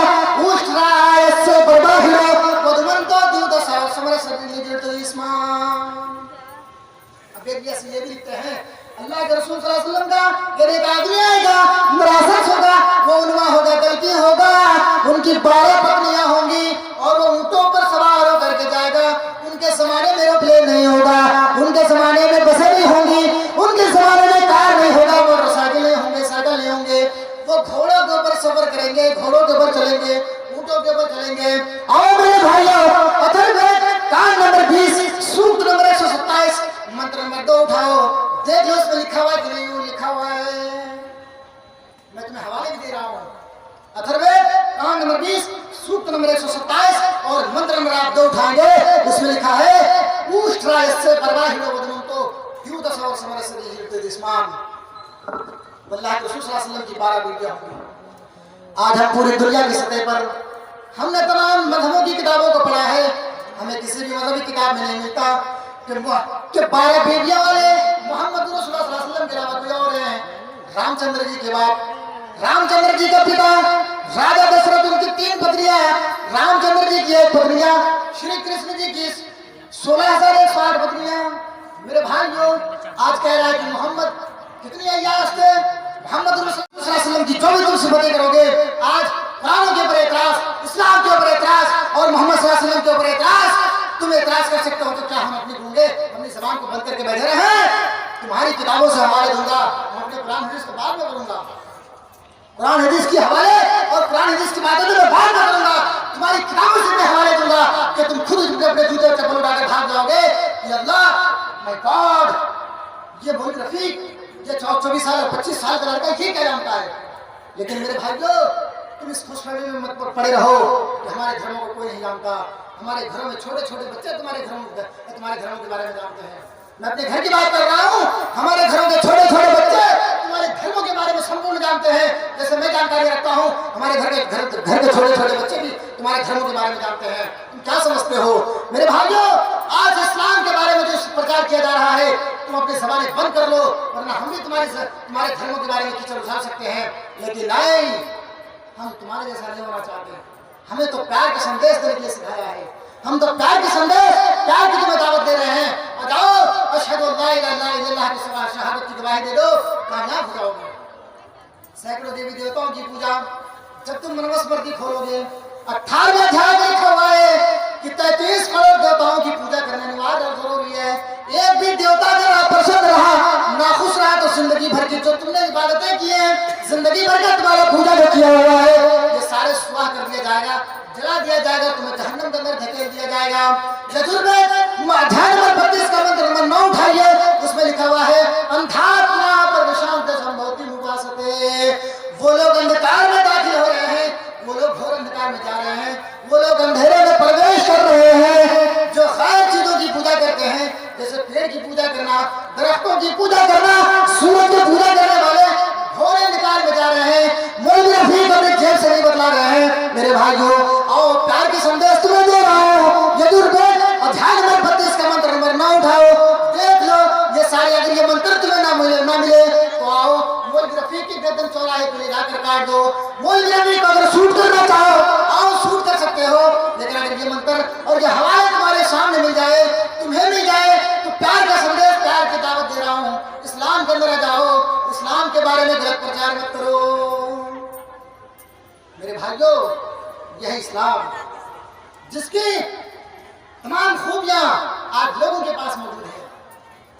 [SPEAKER 1] उष्ट्राय से बर्बाहिरो वदमंतो द्योदशा समर सबिली जितो इस्मान। अब ये भी लिखते हैं अल्लाह के रसूल सल्लल्लाहु अलैहि वसल्लम का एक आदमी आएगा, मुरासत होगा, वो उन्मा होगा, गलती होगा, उनकी 12 पत्नियां होंगी और वो ऊंटों पर सवार होकर के जाएगा। उनके जमाने में एरोप्लेन नहीं होगा, उनके जमाने में बसें नहीं होंगी, उनके जमाने में कार नहीं होगा, मोटरसाइकिलें होंगे, साइकिल नहीं होंगे। वो घोड़ों के ऊपर सफर करेंगे, घोड़ों के ऊपर चलेंगे, ऊंटों के ऊपर चलेंगे। आओ मेरे भाइयों, अथर्ववेद कांड नंबर 20 सूक्त नंबर 127 मंत्र नंबर 2 उठाओ, देख लो उसमें लिखा हुआ है कि नहीं लिखा हुआ है। मैं तुम्हें हवाले भी दे रहा हूँ। अथर्ववेद कांड नंबर 20 सूक्त नंबर 127 और मंत्र नंबर आप 2 उठाएंगे, उसमें लिखा है उष्ट्राय से परवाहिनो वदनंतो द्योदशा और समर सबिली जितो इस्मान। अल्लाह के रसूल सल्लल्लाहु अलैहि वसल्लम की 12 बीवियां होंगी। आज हम पूरी दुनिया की सतह पर हमने तमाम मजहबों की किताबों को पढ़ा है, हमें किसी भी मजहबी किताब में नहीं मिलता कि 12 बीवियां वाले मोहम्मद रसूलुल्लाह सल्लल्लाहु अलैहि वसल्लम के अलावा कोई और हैं। रामचंद्र जी के बाप, रामचंद्र जी का पिता राजा दशरथ, उनकी 3 पत्नियां, रामचंद्र जी की 1 पत्नियां, श्री कृष्ण जी की 16,160 पत्नियां। मेरे भाइयों, आज कह रहा है कि मोहम्मद कितनी अय्याश थे। मोहम्मद रसूलुल्लाह सल्लल्लाहु अलैहि वसल्लम की जो भी तुम सिफतें करोगे, आज कुरान के ऊपर एतराज, इस्लाम के ऊपर एतराज और मोहम्मद सल्लल्लाहु अलैहि वसल्लम के ऊपर एतराज, तुम एतराज कर सकते हो तो क्या हम अपनी गूंगे अपनी जबान को बंद करके बैठे रहे हैं? तुम्हारी किताबों से हवाले दूंगा, मैं अपने कुरान हदीस को बाद में करूंगा, कुरान हदीस की हवाले और कुरान हदीस की बातों में बाद में करूंगा। तुम्हारी किताबों से मैं हवाले दूंगा कि तुम खुद अपने जूते चप्पल उठाकर भाग जाओगे। ये अल्लाह, माय गॉड, ये मौलवी रफीक, ये 24 साल और 25 साल का लड़का ये क्या जानता है? लेकिन मेरे भाइयों, तुम इस खुशखबरी में मत पड़े रहो कि हमारे धर्मों को कोई नहीं जानता। हमारे घरों में छोटे छोटे बच्चे तुम्हारे घरों के बारे में जानते हैं। मैं अपने घर की बात कर रहा हूँ, हमारे घरों के छोटे छोटे बच्चे तुम्हारे धर्मों के बारे में संपूर्ण जानते हैं, जैसे मैं जानकारी रखता हूँ। हमारे घर के छोटे छोटे बच्चे भी तुम्हारे धर्मों के बारे में जानते हैं। तुम क्या समझते हो मेरे भाइयों? आज इस्लाम के बारे में जो प्रचार किया जा रहा है, तुम अपनी ज़बानें बंद कर लो, वरना हम भी तुम्हारे धर्मों के बारे में कीचड़ उछाल सकते हैं। लेकिन नहीं, हम तुम्हारे जैसा नहीं होना चाहते। हमें तो प्यार का संदेश देने के लिए सिखाया है, हम तो प्यार के संदेश, प्यार की तुम्हें दावत दे रहे हैं। और जाओ अशहदु अल्ला इलाहा इल्लल्लाह की शहादत की गवाही दे दो, कामयाब हो जाओगे। सैकड़ों देवी देवताओं की पूजा, जब तुम मनमस्मृति खोलोगे 18वें अध्याय में लिखा हुआ है कि 33 करोड़ देवताओं की पूजा करना अनिवार्य और जरूरी है। एक भी देवता अगर प्रसन्न रहा, नाखुश रहा, तो जिंदगी भर की जो तुमने इबादतें की हैं, जिंदगी भर का तुम्हारा पूजा जो किया हुआ है, ये सारे सुहा कर दिया जाएगा, जला दिया जाएगा, तुम्हें जहन्नम के अंदर धकेल दिया जाएगा। यजुर्वेद अध्याय नंबर 32 का मंत्र नंबर 9 उठाइए, उसमें लिखा हुआ है अंधात्मा परशांत संभवति मुवासते। वो लोग अंधकार में दाखिल हो रहे हैं, वो लोग घोर अंधकार में जा रहे हैं, वो लोग अंधेरे में प्रवेश कर रहे हैं। जो खैर चीजों की पूजा करते हैं, जैसे पेड़ की पूजा करना, दरख्तों की पूजा करना, सूरज की पूजा करने वाले घोर अंधकार में जा रहे हैं। मौलवी रफीक अपने जेब से नहीं बतला रहे हैं। मेरे भाइयों, आओ प्यार की संदेश तुम्हें दे रहा हूँ। यजुर्वेद अध्याय नंबर 32 का मंत्र नंबर 9 उठाओ, देख लो ये सारे, अगर ये मंत्र तुम्हें ना मिले तो आओ मौलवी रफीक की गर्दन चौराहे पे ले जाकर काट दो। मौलवी रफीक अगर शूट करना चाहो, आओ शूट कर सकते हो। लेकिन अगर ये मंत्र और ये हवाले तुम्हारे सामने मिल जाए, तुम्हें मिल जाए, तो प्यार का संदेश, प्यार की दावत दे रहा हूँ, इस्लाम के अंदर आ जाओ, इस्लाम के बारे में गलत प्रचार मत करो। मेरे भाइयों, यह इस्लाम जिसकी तमाम खूबियां आज लोगों के पास मौजूद है।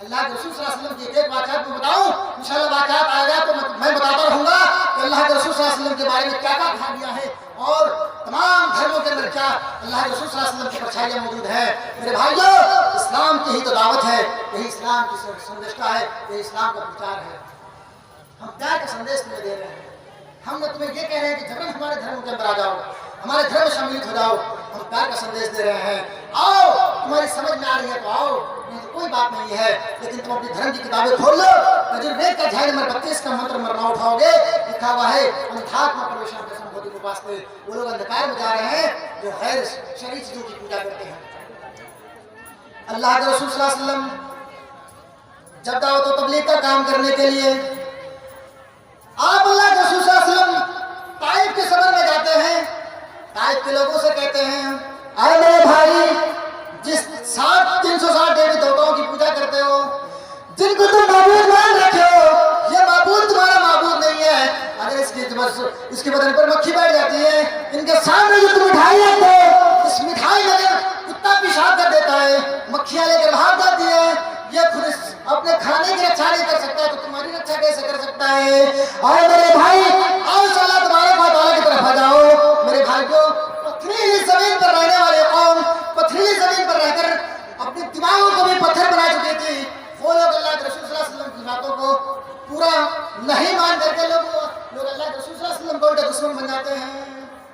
[SPEAKER 1] अल्लाह के रसूल सल्लल्लाहु अलैहि वसल्लम की एक वाक़यात को बताऊं, इंशाअल्लाह वाक़यात आएगा तो मैं बताता रहूंगा कि अल्लाह के रसूल सल्लल्लाहु अलैहि वसल्लम के बारे में क्या क्या कहा गया है और तमाम धर्मों के अंदर क्या अल्लाह के रसूल सल्लल्लाहु अलैहि वसल्लम की परछाइयाँ मौजूद है। मेरे भाइयों, इस्लाम की ही तो दावत है, यही इस्लाम की संदेशता है, यही इस्लाम का प्रचार है। हम प्यार का संदेश तुम्हें दे रहे हैं। हम तुम्हें ये कह रहे हैं कि जबरन हमारे धर्म के अंदर आ जाओ, हमारे धर्म में शामिल हो जाओ। हम प्यार का संदेश दे रहे हैं। आओ, तुम्हारी समझ में आ रही है तो आओ, नहीं तो कोई बात नहीं है। लेकिन तुम अपनी धर्म की किताबें खोल लो, यजुर्वेद का अध्याय नंबर 32 का मंत्र मरना उठाओगे, लिखा हुआ है अंधात्मा प्रवेशम के संबोधि के वास्ते। वो लोग अंधकार में जा रहे हैं जो गैर शरई चीजों की पूजा करते हैं। अल्लाह के रसूल सल्लल्लाहु अलैहि वसल्लम जब दावत व तबलीग का काम करने के लिए आप अल्लाह के रसूल सल्लल्लाहु अलैहि वसल्लम ताइफ के सबर में जाते हैं। ताइफ के लोगों से कहते हैं, अरे मेरे भाई, जिस 360 देवी देवताओं की पूजा करते हो, जिनको तुम माबूद मान रखे हो, ये माबूद तुम्हारा माबूद नहीं है। अगर इसके बदन पर मक्खी बैठ जाती है, इनके सामने जो तुम मिठाई रखते हो, इस मिठाई में कुत्ता पेशाब कर देता है, मक्खियां लेकर भाग जाती है, ये खुद अपने खाने की रक्षा नहीं कर सकता तो तुम्हारी रक्षा कैसे कर सकता है? और मेरे भाई, आओ अल्लाह तुम्हारे वाला की तरफ आ जाओ। मेरे भाई को पथरीली जमीन पर रहने वाले कौम, पथरीली जमीन पर रहकर अपने दिमागों को भी पत्थर बना चुकी थी। वो लोग अल्लाह के रसूल सल्लल्लाहु अलैहि वसल्लम की बातों को पूरा नहीं मान करके लोग अल्लाह के रसूल सल्लल्लाहु अलैहि वसल्लम को उल्टे दुश्मन बन जाते हैं।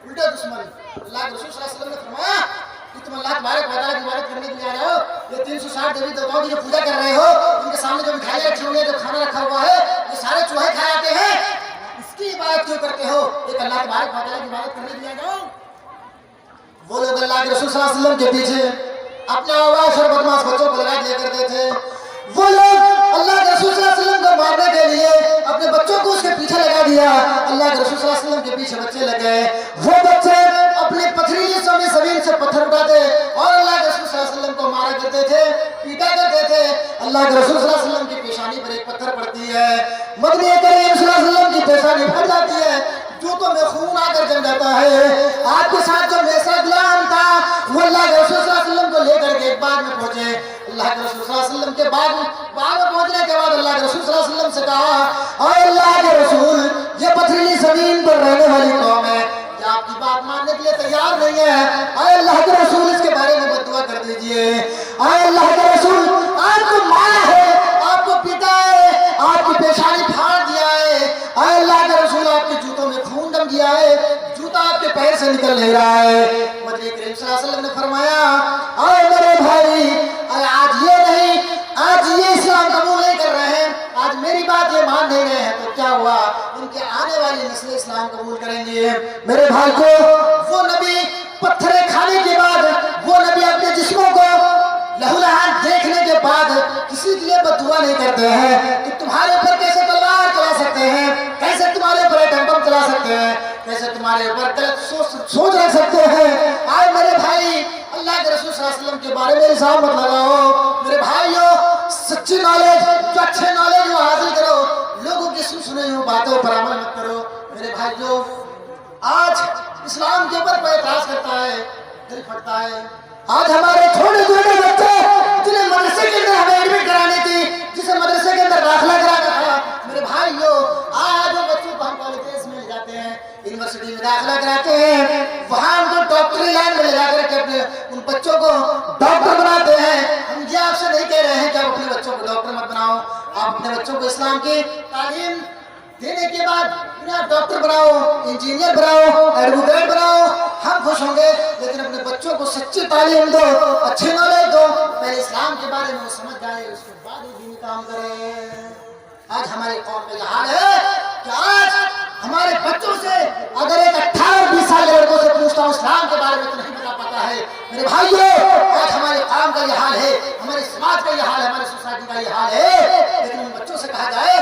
[SPEAKER 1] उल्टे दुश्मन। अल्लाह के रसूल सल्लल्लाहु अलैहि वसल्लम ने फरमाया कि तुम अल्लाह तबारक व तआला की इबादत करने के लिए आ रहे हो, ये 360 देवी देवताओं की जो पूजा कर रहे हो, इनके सामने जो मिठाइयाँ रखी हुई है, जो खाना रखा हुआ है, ये सारे चूहे खा जाते हैं, इसकी इबादत क्यों करते हो? एक अल्लाह तबारक व तआला की इबादत करने के लिए आ जाओ। वो लोग अल्लाह के रसूल सल्लल्लाहु अलैहि वसल्लम के पीछे अपने आवाज और बदमाश बच्चों को लगा दिया करते थे। वो लोग अल्लाह के रसूल सल्लल्लाहु अलैहि वसल्लम को मारने के लिए अपने बच्चों को उसके पीछे लगा दिया। अल्लाह के रसूल सल्लल्लाहु अलैहि वसल्लम के पीछे बच्चे लगे, वो बच्चे अपने पथरीली जमीन से पत्थर उठाते और अल्लाह के रसूल सल्लल्लाहु अलैहि वसल्लम को मारा करते थे, पीटा करते थे। अल्लाह के रसूल सल्लल्लाहु अलैहि वसल्लम की पेशानी पर एक पत्थर पड़ती है, मदनी करीम सल्लल्लाहु अलैहि वसल्लम की पेशानी फट जाती है, जूतों में खून आकर जम जाता है। आपके साथ जो मेसा गुलाम था, वो अल्लाह के रसूल सल्लल्लाहु अलैहि वसल्लम को लेकर के एक बाग में पहुंचे। अल्लाह के रसूल सल्लल्लाहु अलैहि वसल्लम के बाग में पहुंचने के बाद अल्लाह के रसूल सल्लल्लाहु अलैहि वसल्लम से कहा, और अल्लाह के रसूल, ये पथरीली जमीन पर रहने वाली कौम है, क्या आपकी बात मानने के लिए तैयार नहीं है? आए अल्लाह के रसूल, इसके बारे में बददुआ कर दीजिए। आए अल्लाह के रसूल, आपको मारा है, आपको पीटा है, आपकी पेशानी फाड़ दिया है। आए अल्लाह के रसूल, आपके जूतों में खून जम गया है, जूता आपके पैर से निकल नहीं रहा है। मदनी करीम सल्लल्लाहु अलैहि वसल्लम ने फरमाया, आए मेरे भाई, आज ये नहीं, आज ये इस्लाम कबूल नहीं कर रहे हैं, आज मेरी बात ये मान नहीं रहे हैं, तो क्या हुआ? उनके आने वाली नस्लें इस्लाम कबूल करेंगे। मेरे भाई को, वो नबी पत्थरे खाने के बाद, वो नबी अपने जिस्मों को लहूलुहान देखने के बाद किसी के लिए बददुआ नहीं करते हैं कि तुम्हारे ऊपर कैसे तलवार चला सकते हैं, कैसे तुम्हारे ऊपर एटम बम चला सकते हैं, कैसे तुम्हारे ऊपर गलत सोच रख सकते हैं। आए मेरे भाई, अल्लाह के रसूल सल्लल्लाहु अलैहि वसल्लम के बारे में इल्जाम मत लगाओ। मेरे भाइयों, सच्ची नॉलेज, जो अच्छे नॉलेज वो हासिल करो, लोगों की सुनी हुई बातों पर अमल मत करो। मेरे भाइयों, आज इस्लाम के ऊपर कोई एतराज करता है, दिल फटता है। आज हमारे छोटे छोटे बच्चे, जिन्हें मदरसे के अंदर हमें एडमिट करानी थी, जिसे मदरसे के अंदर दाखिला कराना था, मेरे भाइयों, आज वो बच्चों को हम कॉलेज में ले जाते हैं, यूनिवर्सिटी में दाखिला कराते हैं, वहां उनको डॉक्टरी लाइन में ले जाकर के अपने उन बच्चों को डॉक्टर बनाते हैं। हम ये आपसे नहीं कह रहे हैं कि आप अपने बच्चों को डॉक्टर मत बनाओ, आप अपने बच्चों को इस्लाम की तालीम देने के बाद आप डॉक्टर बनाओ, इंजीनियर बनाओ, एडवोकेट बनाओ, हम खुश होंगे। लेकिन अपने बच्चों को सच्ची तालीम दो, अच्छी नॉलेज दो, पहले इस्लाम के बारे में वो समझ जाए, उसके बाद ही दीनी काम करें। आज हमारे कौम में यह हाल है कि आज हमारे बच्चों से अगर एक 18-20 साल के लड़कों से पूछता हूँ इस्लाम के बारे में, तो नहीं बता पाता है। मेरे भाइयों, आज हमारे काम का यह हाल है, हमारे समाज का यह हाल है, हमारी सोसाइटी का यह हाल है। लेकिन उन बच्चों से कहा जाए,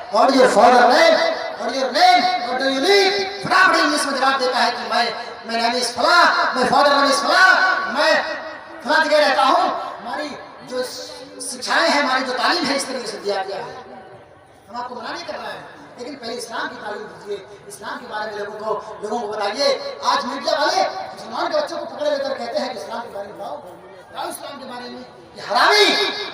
[SPEAKER 1] What is your father name? What is your name? What do you live? फटाफट इंग्लिश में जवाब देता है कि मैं नाम इस फला, मैं फादर नाम इस फला, मैं फला जगह रहता हूँ। हमारी जो शिक्षाएं हैं, हमारी जो तालीम है, इस तरीके से दिया गया है। हम आपको मना नहीं कर रहे हैं, लेकिन पहले इस्लाम की तालीम दीजिए, इस्लाम के बारे में लोगों को बताइए। आज मीडिया वाले मुसलमान के बच्चों को पकड़े लेकर कहते हैं कि इस्लाम के बारे में बताओ, इस्लाम के बारे में। हरामी,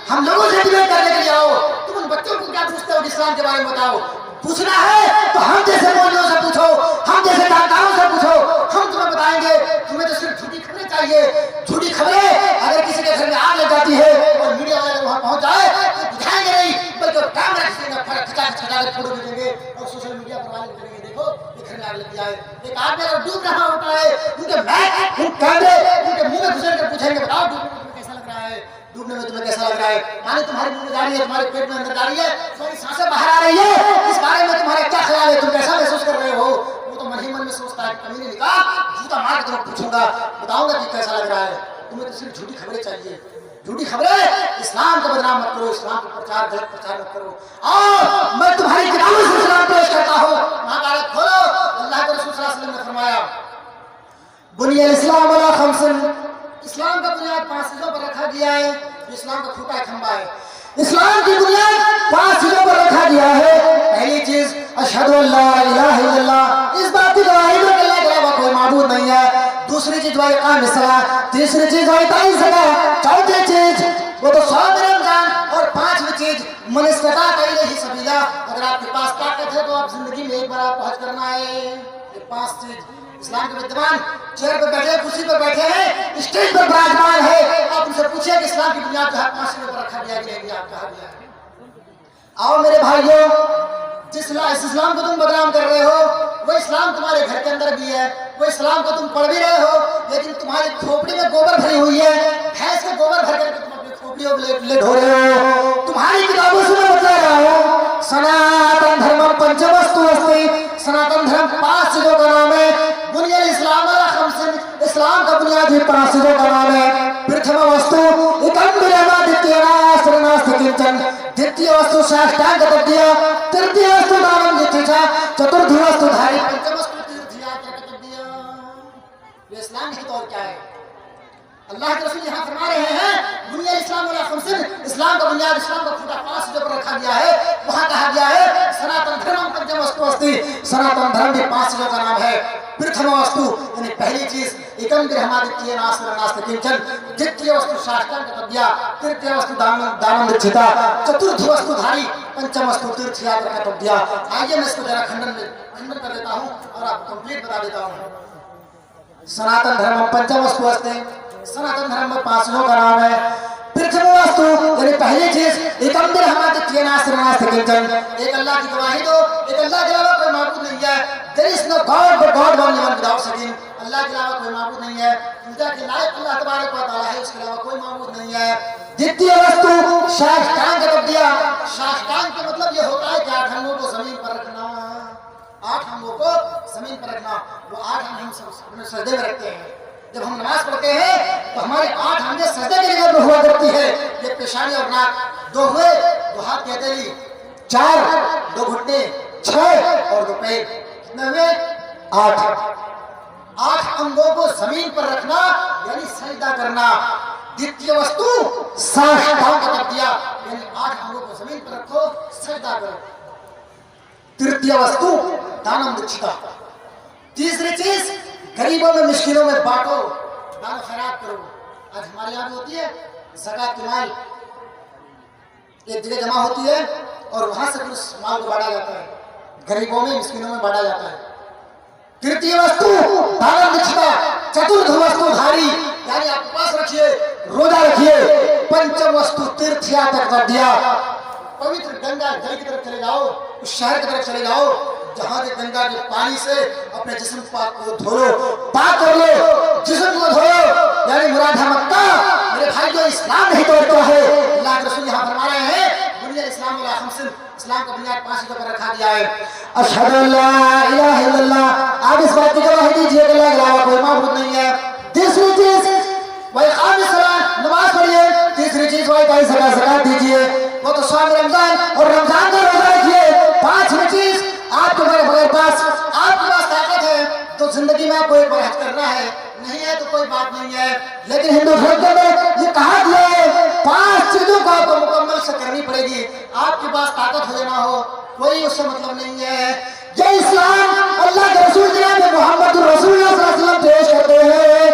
[SPEAKER 1] हम लोगों से डिबेट करने के लिए आओ, तुम उन बच्चों को क्या पूछते हो कि इस्लाम के बारे में बताओ? पूछना है तो हम जैसे मौलवियों से पूछो, हम जैसे डाक्टरों से पूछो, हम दिखाएंगे। तुम्हें तो सिर्फ झूठी खबरें चाहिए, झूठी खबरें। अगर किसी के घर में आग लग जाती है और मीडिया वाले वहां पहुंच जाए तो दिखाएंगे नहीं, बल्कि कैमरा खिंचा के फोटो भेजेंगे और सोशल मीडिया पर वायरल करेंगे। देखो ये घर में आग लग जाए, एक आदमी अगर डूब रहा होता है, उनके मैक उन कैमरे उनके मुंह में घुसेड़ कर पूछेंगे, बताओ डूबने में तुम्हें कैसा लग रहा है, डूबने में तुम्हें कैसा लग रहा है, पानी तुम्हारे मुंह में जा रही है, तुम्हारे पेट में अंदर जा रही है, तुम्हारी सांसें बाहर आ रही है, इस बारे में तुम्हारा क्या ख्याल है, तुम कैसा महसूस कर रहे हो? वो तो मन ही मन में सोचता है, कभी नहीं कहा, जूता मार के तुम्हें पूछूंगा, बताऊंगा कि कैसा लग रहा है। तुम्हें तो सिर्फ झूठी खबरें चाहिए, झूठी खबरें। इस्लाम को बदनाम मत करो, इस्लाम का प्रचार गलत प्रचार मत करो। और मैं तुम्हारी किताबों से इस्लाम पेश करता हूँ। महाभारत खोलो, अल्लाह के रसूल सल्लल्लाहु अलैहि वसल्लम ने फरमाया, बुनियल इस्लाम अला खम्सिन, इस्लाम का बुनियाद 5 चीजों पर रखा गया है। इस्लाम का खूंटा खंबा है, इस्लाम की बुनियाद 5 चीजों पर रखा गया है। पहली चीज अशहदु अल्ला इलाहा इल्लल्लाह, इस बात की गवाही दो कि अल्लाह के अलावा कोई माबूद नहीं है। दूसरी चीज व इकाम सलात, तीसरी चीज व इताई ज़कात, चौथी चीज वो तो सौम रमजान, और पांचवी चीज मन इस्तताअ इलैहि सबीला, अगर आपके पास ताकत है तो आप जिंदगी में एक बार आप हज करना है। ये 5 चीज इस्लाम के विद्वान चेयर पर बैठे, कुर्सी पर बैठे हैं, स्टेज पर विराजमान है, आप उनसे पूछिए कि इस्लाम की बुनियाद 5 चीजों पर रखा गया कि नहीं, आप कहा गया है। आओ मेरे भाइयों, जिस इस्लाम को तुम बदनाम कर रहे हो वो इस्लाम तुम्हारे घर के अंदर भी है, वो इस्लाम को तुम पढ़ भी रहे हो, लेकिन तुम्हारी खोपड़ी में गोबर भरी हुई है, भैंस के गोबर भर करके तुम अपनी खोपड़ियों में ले ढो रहे हो। तुम्हारी किताबों से मैं बता रहा हूँ, सनातन धर्मम पंचवस्तु अस्ति, सनातन धर्म 5 चीजों का नाम है। बुनियाद इस्लाम अला खम्सिन, इस्लाम का बुनियाद ही 5 चीजों का नाम है। प्रथम वस्तु एकम बिरहमा, द्वितीय नास्ति किंचन, द्वितीय वस्तु साष्टांग तद्दिया, तृतीय वस्तु दानम जितिषा, चतुर्थी वस्तु धारी, पंचम वस्तु तीर्थयात्रा तद्दिया। ये इस्लाम है तो और क्या है? अल्लाह के रसूल यहाँ फरमा रहे हैं, बुनियाद इस्लाम अला खम्सिन, इस्लाम का बुनियाद, इस्लाम का खूंटा 5 चीजों पर रखा गया है। वहाँ कहा गया है सनातन धर्म पंचम वस्तु अस्ति, सनातन धर्म भी 5 चीजों का नाम है। प्रथम वस्तु यानी पहली चीज एकम बिरहमा, द्वितीय नास्ति किंचन, द्वितीय वस्तु साष्टांग तद्दिया, तृतीय वस्तु दानम जितिषा, चतुर्थ वस्तु धारी, पंचम वस्तु तीर्थयात्रा तद्दिया। आइए मैं इसको जरा खंडन कर देता हूँ और आपको कंप्लीट बता देता हूँ। सनातन धर्म पंचम वस्तु अस्ति, सनातन धर्म में 5 चीजों का नाम है। प्रथम वस्तु यानी पहली चीज एकम बिरहमा, द्वितीय नास्ति किंचन, एक अल्लाह की गवाही दो, एक अल्लाह के अलावा कोई माबूद नहीं है। There is no God but God only one without second, अल्लाह के अलावा कोई माबूद नहीं है, पूजा के लायक अल्लाह तबारक व तआला है, उसके अलावा कोई माबूद नहीं है। द्वितीय वस्तु साष्टांग तद्दिया, साष्टांग का मतलब ये होता है कि 8 अंगों को जमीन पर रखना, 8 अंगों को जमीन पर रखना। वो 8 अंग हम सजदे में रखते हैं, जब हम नमाज पढ़ते हैं तो हमारे 8 अंगें सजदे के लिए हुआ करती है। ये पेशानी और नाक, 2 हुए, 2 हाथ कहते हैं, 4 2 घुटने, 6 और 2 पैर, कितने हुए? 8 अंगों को जमीन पर रखना यानी सजदा करना। द्वितीय वस्तु साष्टांग तद्दिया यानी 8 अंगों को जमीन पर रखो, सजदा करो। तृतीय वस्तु दानम जितिषा, तीसरी चीज गरीबों में मिस्किनों में बांटो, दान खैरात करो। आज हमारे यहाँ भी होती है ज़कात की माल एक जगह जमा होती है और वहां से उस माल को बांटा जाता है, गरीबों में मिस्किनों में बांटा जाता है। तृतीय वस्तु दानम जितिषा, चतुर्थ वस्तु धारी यानी आप उपवास रखिए, रोजा रखिए। पंचम वस्तु तीर्थयात्रा तद्दिया, पवित्र गंगा जल की तरफ चले जाओ, उस शहर की तरफ चले जाओ जहां के गंगा के पानी से अपने जिस्म पाक को धो लो, पाक कर लो, जिस्म को धो लो, यानी मुराद है मक्का। मेरे भाई जो इस्लाम नहीं तोड़ता है, अल्लाह के रसूल यहाँ फरमा रहे हैं बुनियाद इस्लाम अला खम्सिन, इस्लाम का बुनियाद 5 चीजों पर रखा गया है। अशहदु अल्ला इलाहा इल्लल्लाह, आप इस बात की गवाही दीजिए कि अल्लाह के अलावा कोई माबूद नहीं है। तीसरी चीज व इकाम सलात, नमाज पढ़िए। तीसरी चीज व इताई ज़कात दीजिए, वो तो सौम रमजान और रमजान का रोजा रखिए। पांचवी चीज आपके बगैर पास आपके पास ताकत है तो जिंदगी में आपको एक बार हज करना है, नहीं है तो कोई बात नहीं है। लेकिन हिंदू धर्म में ये कहा गया है 5 चीजों को आपको मुकम्मल से करनी पड़ेगी। आपके पास ताकत हो जाना हो कोई उससे मतलब नहीं है। ये इस्लाम अल्लाह के रसूल जनाब मोहम्मद रसूलुल्लाह सल्लल्लाहु अलैहि वसल्लम पेश करते हैं।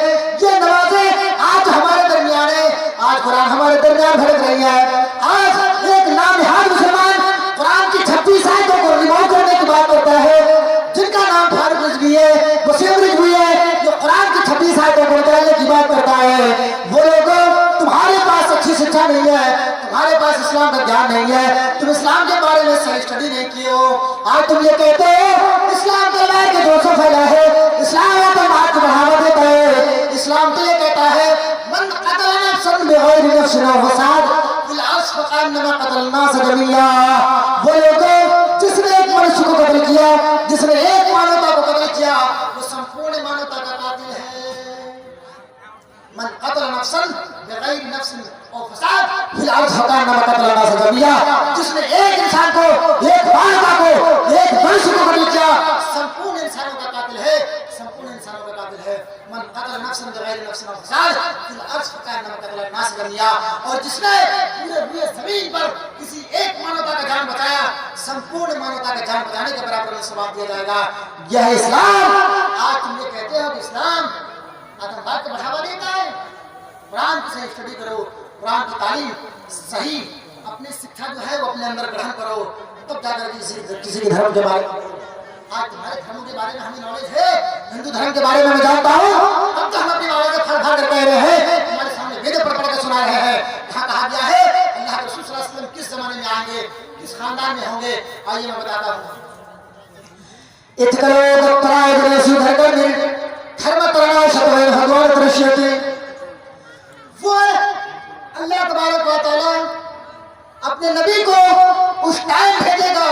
[SPEAKER 1] ये नमाजें आज हमारे दरमियान है, आज कुरान हमारे दरमियान भड़क रही है। आज एक नामनहाद मुसलमान कुरान की 36 आयतों को रिमूव करने की बात करता है, जिनका नाम फारूक रिजवी है, वसीम रिजवी है, जो कुरान इस्लाम का ज्ञान नहीं है, तुम इस्लाम के बारे में सही स्टडी नहीं किए हो। आज तुम ये कहते हो इस्लाम के बारे में 200 फैला है, इस्लाम तो बात को बढ़ावा देता है। इस्लाम तो ये कहता है मन कतल नफ्सन बिगैर नफ्सिन व फसाद फिल अर्श फकन्नमा कतलना सजमिया। वो लोग जिसने एक मनुष्य को कत्ल किया, जिसने एक मानवता को कत्ल किया, वो संपूर्ण मानवता का कातिल है। मन कतल नफ्सन बिगैर नफ्सिन व फसाद फिल अर्श फकन्नमा कतलना सजमिया। जिसने एक इंसान को, एक मानवता को, एक मनुष्य को कत्ल किया, संपूर्ण इंसानों का कातिल है, संपूर्ण इंसानों का कातिल है। मन कतल नफ्सन बिगैर नफ्सिन व फसाद फिल अर्श फकन्नमा कतलना सजमिया। और जिसने पूरे जमीन पर किसी एक मानवता का जान बचाया, संपूर्ण मानवता का जान बचाने के बराबर में सवाब दिया जाएगा। यह इस्लाम। आज तुम ये कहते हो कि इस्लाम आतंकवाद को बढ़ावा देता है। कुरान की सही स्टडी करो, कुरान की तालीम सही अपनी शिक्षा जो है वो अपने अंदर ग्रहण करो, तब जाकर किसी के धर्म के बारे में। आज तुम्हारे धर्म के बारे में हमें नॉलेज है, हिंदू धर्म के बारे में मैं जानता हूँ। अब तो हम अपनी बात के फल कर कह रहे हैं, हमारे सामने वेद पढ़ कर सुना रहे हैं। कहाँ कहा गया है अल्लाह के रसूल सल्लल्लाहु अलैहि वसल्लम किस जमाने में आएंगे, किस खानदान में होंगे? आइए मैं बताता हूँ। इतकलो दत्तराय जनेसु धर्मनि धर्मतरणाय शतवेन भगवान दृश्यते। वो अल्लाह तबारक व तआला अपने नबी को उस टाइम भेजेगा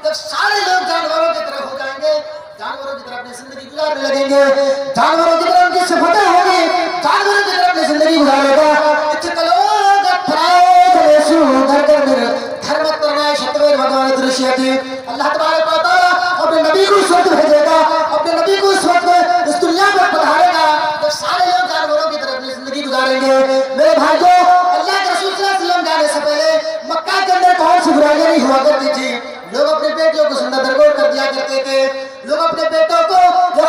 [SPEAKER 1] जब सारे लोग जानवरों की तरह हो जाएंगे, जानवरों की तरह अपनी जिंदगी गुजारने लगेंगे, जानवरों की तरह उनकी सिफतें होंगी, जानवरों की तरह अपनी जिंदगी गुजारेगा। इतकलो दत्तराय जनेसु धर्मनि धर्मतरणाय शतवेन भगवान दृश्यते। अल्लाह तबारक व तआला अपने नबी को उस वक्त भेजेगा, अपने नबी को उस वक्त इस दुनिया पर पधारेगा जब सारे लोग जानवरों की तरह अपनी जिंदगी गुजारेंगे। मेरे भाइयों, अल्लाह के रसूल सल्लल्लाहु अलैहि वसल्लम जाने से पहले मक्का के अंदर कौन सी बुराइयां नहीं हुआ करती थी? लोग अपने बेटियों को सुंदर दरगोर कर दिया करते थे, लोग अपने बेटों को वो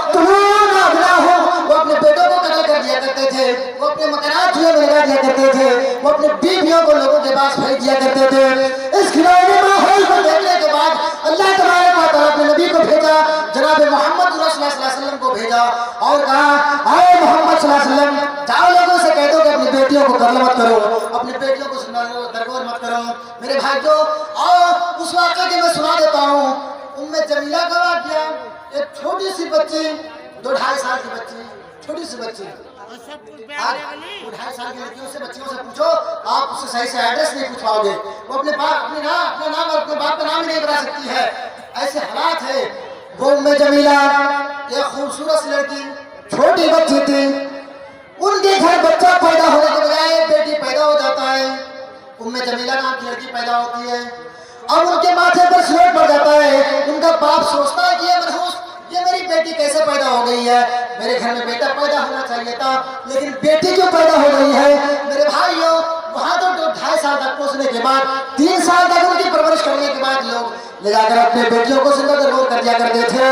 [SPEAKER 1] अपने बेटों को कत्ल कर दिया करते थे, वो अपने मकानात चूहे में लगा दिया करते थे, वो अपने बीवियों को लोगों के पास भेज दिया करते थे। इस खिलौने माहौल को देखने के बाद अल्लाह तबारक व तआला अपने नबी को भेजा, जनाब मोहम्मद सल्लल्लाहु अलैहि वसल्लम को भेजा और कहा, आए मोहम्मद सल्लल्लाहु अलैहि वसल्लम, जाओ लोगों से कह दो कि अपनी बेटियों को कत्ल मत करो, अपनी बेटियों को दरगोर मत करो। मेरे भाइयों, और उस वाक़े के मैं सुना देता हूँ। उम्मे जमीला का वाक़या, एक छोटी सी बच्ची, 2-2.5 साल की बच्ची, छोटी सी बच्ची, आज 2-2.5 साल की लड़कियों से, बच्चियों से पूछो, आप उससे सही से एड्रेस नहीं पूछ पाओगे। वो अपने नाम और अपने बाप का नाम नहीं बता सकती है। ऐसे हालात है। वो उम्मे जमीला एक खूबसूरत सी लड़की, छोटी बच्ची थी। उनके घर बच्चा पैदा होने के बजाय एक बेटी पैदा हो जाता है। उम्मे जमीला नाम की लड़की पैदा होती है। अब उनके माथे पर सिरोट पड़ जाता है। उनका बाप सोचता है कि ये मेरी बेटी कैसे पैदा हो गई है? मेरे घर में बेटा पैदा होना चाहिए था, लेकिन बेटी क्यों पैदा हो गई है? मेरे भाइयों, वहां तो 2-2.5 साल तक पहुंचने के बाद, 3 साल तक उनकी परवरिश करने के बाद लोग ले जाकर अपने बेटियों को जिंदा दरगोर कर दिया करते थे।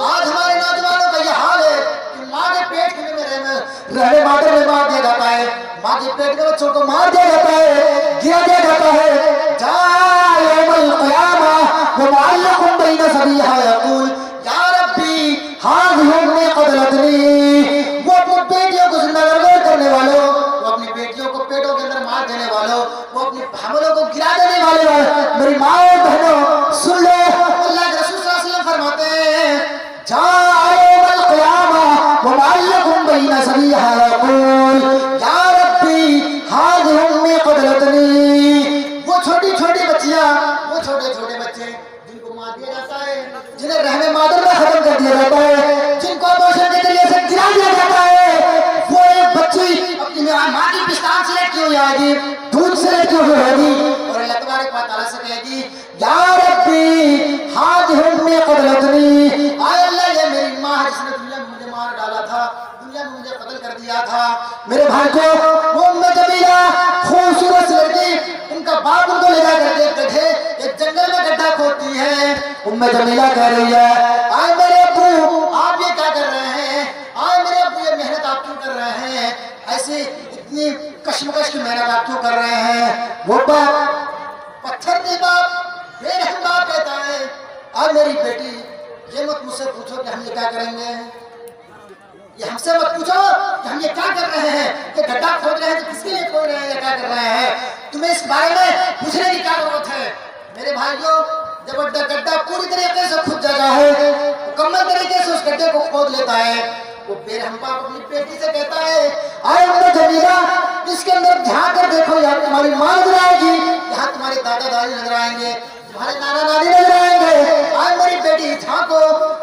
[SPEAKER 1] आज हमारे नौजवानों का यह हाल है कि माँ के पेट में रहने मात्र में मार दिया जाता है, माँ के पेट में बच्चों को मार दिया जाता है, गिरा दिया जाता है। वो अपनी बेटियों को जिंदा दरगोर करने वालों, वो अपनी बेटियों को पेटों के अंदर मार देने वालों, वो अपनी हमलों को गिरा देने वाले, मेरी माँ और बहनों सुन लो, अल्लाह के रसूल सल्लल्लाहु अलैहि वसल्लम फरमाते हैं, वो छोटी छोटी बच्चियां, वो छोटे छोटे बच्चे जिनको मार दिया जाता है, जिन्हें रहने मादर में खत्म कर दिया जाता है, जिनको अबॉर्शन के जरिए से गिरा दिया जाता है, वो एक बच्ची अपनी माँ की पिस्तान से लेटी हुई आएगी, दूध से लेटी हुई होगी और अल्लाह तबारक व तआला से कहेगी, या रब्बी हाज़िहिन में क़तलतनी, आय अल्लाह, ये मेरी माँ है जिसने दुनिया में मुझे मार डाला था, दुनिया में मुझे कत्ल कर दिया था। मेरे भाई को वो उम्मे जमीला खूबसूरत लड़की, उनका बाप उनको ले जाकर देखते थे, एक जंगल में गड्ढा खोदती है। उम्मे जमीला कह रही है, आए मेरे अब्बू, आप ये क्या कर रहे हैं? आए मेरे अब्बू, ये मेहनत आप क्यों कर रहे हैं? ऐसी इतनी कश्मकश की मेहनत आप क्यों कर रहे हैं? वो बाप, पत्थर के बाप, बेरहम बाप कहता है, और मेरी बेटी, ये मत मुझसे पूछो कि हम ये क्या करेंगे, ये हमसे मत पूछो कि हम ये क्या कर रहे हैं, ये गड्ढा खोद रहे हैं तो किसके लिए खोद रहे हैं या क्या कर रहे हैं, तुम्हें इस बारे में पूछने की क्या जरूरत है। मेरे भाइयों, जब गड्ढा पूरी तरीके से खुद जाता है, मुकम्मल तरीके से उस गड्ढे को खोद लेता है, वो बेरहम बाप अपनी बेटी से कहता है, आए उम्मे जमीला, इसके अंदर झांक कर देखो, यहाँ तुम्हारी माँ नजर आएगी, यहाँ तुम्हारे दादा दादी नजर आएंगे, तुम्हारे नाना नानी नजर आएंगे, आए मेरी बेटी झांको।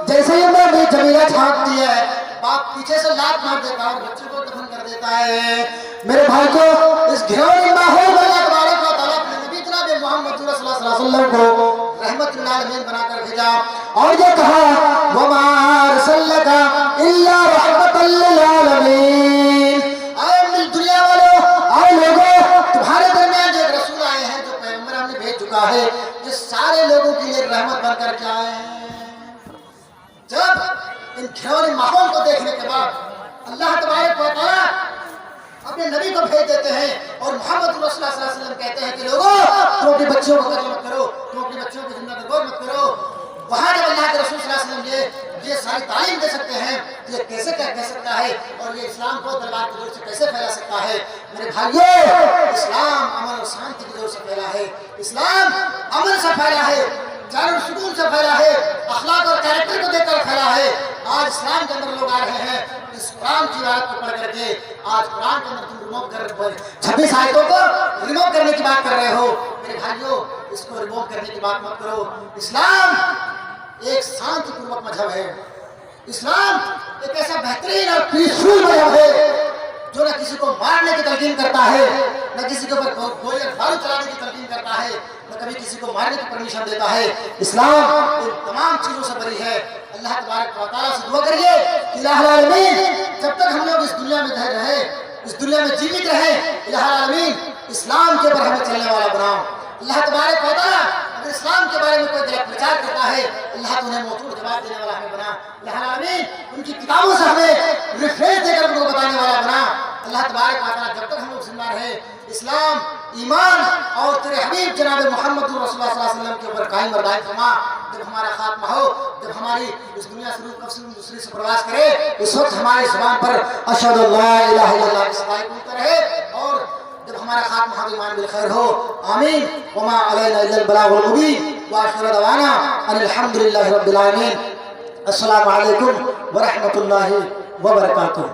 [SPEAKER 1] जैसे ही उम्मे जमीला झांकती है, बाप पीछे से लात मार देता है और बच्चे को दफन कर देता है। मेरे भाई को इस घिनौनी माहौल में अल्लाह तबारक व तआला ने नबी जनाब मोहम्मद सल्लल्लाहु अलैहि वसल्लम को रहमतुल आलमीन बनाकर भेजा और ये कहा, वमा अरसलका इल्ला रहमतल लिल आलमीन। आए दुनिया वालों, आए लोगों, तुम्हारे दरमियान जो रसूल आए हैं, जो पैगंबर हमने भेज चुका है, ये सारे लोगों के लिए रहमत बनकर के आए हैं। जब इन घिनौने माहौल को देखने के बाद अल्लाह तबारक व तआला अपने नबी को भेज देते हैं और मोहम्मद रसूलुल्लाह सल्लल्लाहु अलैहि वसल्लम कहते हैं कि लोगों, तुम अपने बच्चों को कत्ल मत करो, तुम अपने बच्चों को जिंदा दरबार मत करो। वहाँ जब अल्लाह के रसूल सल्लल्लाहु अलैहि वसल्लम ये सारी तालीम दे सकते हैं, ये कैसे क्या कह सकता है और ये इस्लाम को दरबार की जोर से कैसे फैला सकता है। मेरे भाइयों, इस्लाम अमन और शांति की जोर से फैला है, इस्लाम अमन से फैला है, जानवर सुकून से फैला है, अखलाक और कैरेक्टर को देखकर फैला है। आज इस्लाम के अंदर लोग आ रहे हैं, इस कुरान की आयत को पढ़ करके आज कुरान के अंदर तुम रिमूव कर 26 आयतों को रिमूव करने की बात कर रहे हो। मेरे भाइयों, इसको रिमूव करने की बात मत करो। इस्लाम एक शांतिपूर्वक मजहब है, इस्लाम एक ऐसा बेहतरीन और पीसफुल मजहब है जो न किसी को मारने की तलकीन करता है, न किसी के ऊपर गोली और बारूद चलाने की तलकीन करता है, न कभी किसी को मारने की परमिशन देता है। इस्लाम इन तमाम चीजों से बरी है। अल्लाह तबारक व तआला से दुआ करिए कि इलाहुल आलमीन, जब तक हम लोग इस दुनिया में रहे, इस दुनिया में जीवित रहे, इलाहुल आलमीन इस्लाम के ऊपर हमें चलने वाला बनाओ। अल्लाह तबारक व तआला अगर इस्लाम के बारे में कोई गलत प्रचार करता है, अल्लाह तुम्हें मुंहतोड़ जवाब देने वाला हमें बना। इलाहुल आलमीन उनकी किताबों से हमें रिफ्रेश देकर उनको बताने वाला बना। अल्लाह तबारक व तआला जब तक हम लोग जिंदा रहे, इस्लाम, ईमान और तेरे हबीब जनाब मोहम्मद रसूलुल्लाह सल्लल्लाहु अलैहि वसल्लम के ऊपर कायम और दायम फरमा। जब हमारा खात्मा हो, जब हमारी इस दुनिया से रूह कब्ज़ दूसरी से प्रवास करे, इस वक्त हमारी ज़ुबान पर अशहदु अल्ला इलाहा इल्लल्लाह की सदाई बोलते रहे और जब हमारा खात्मा हो ईमान बिल खैर हो। आमीन। वमा अलैना इल्लल बलागुल मुबीन व आखिरु दवाना अनिल हम्दुलिल्लाहि रब्बिल आलमीन। अस्सलामु अलैकुम व रहमतुल्लाहि व बरकातुहू।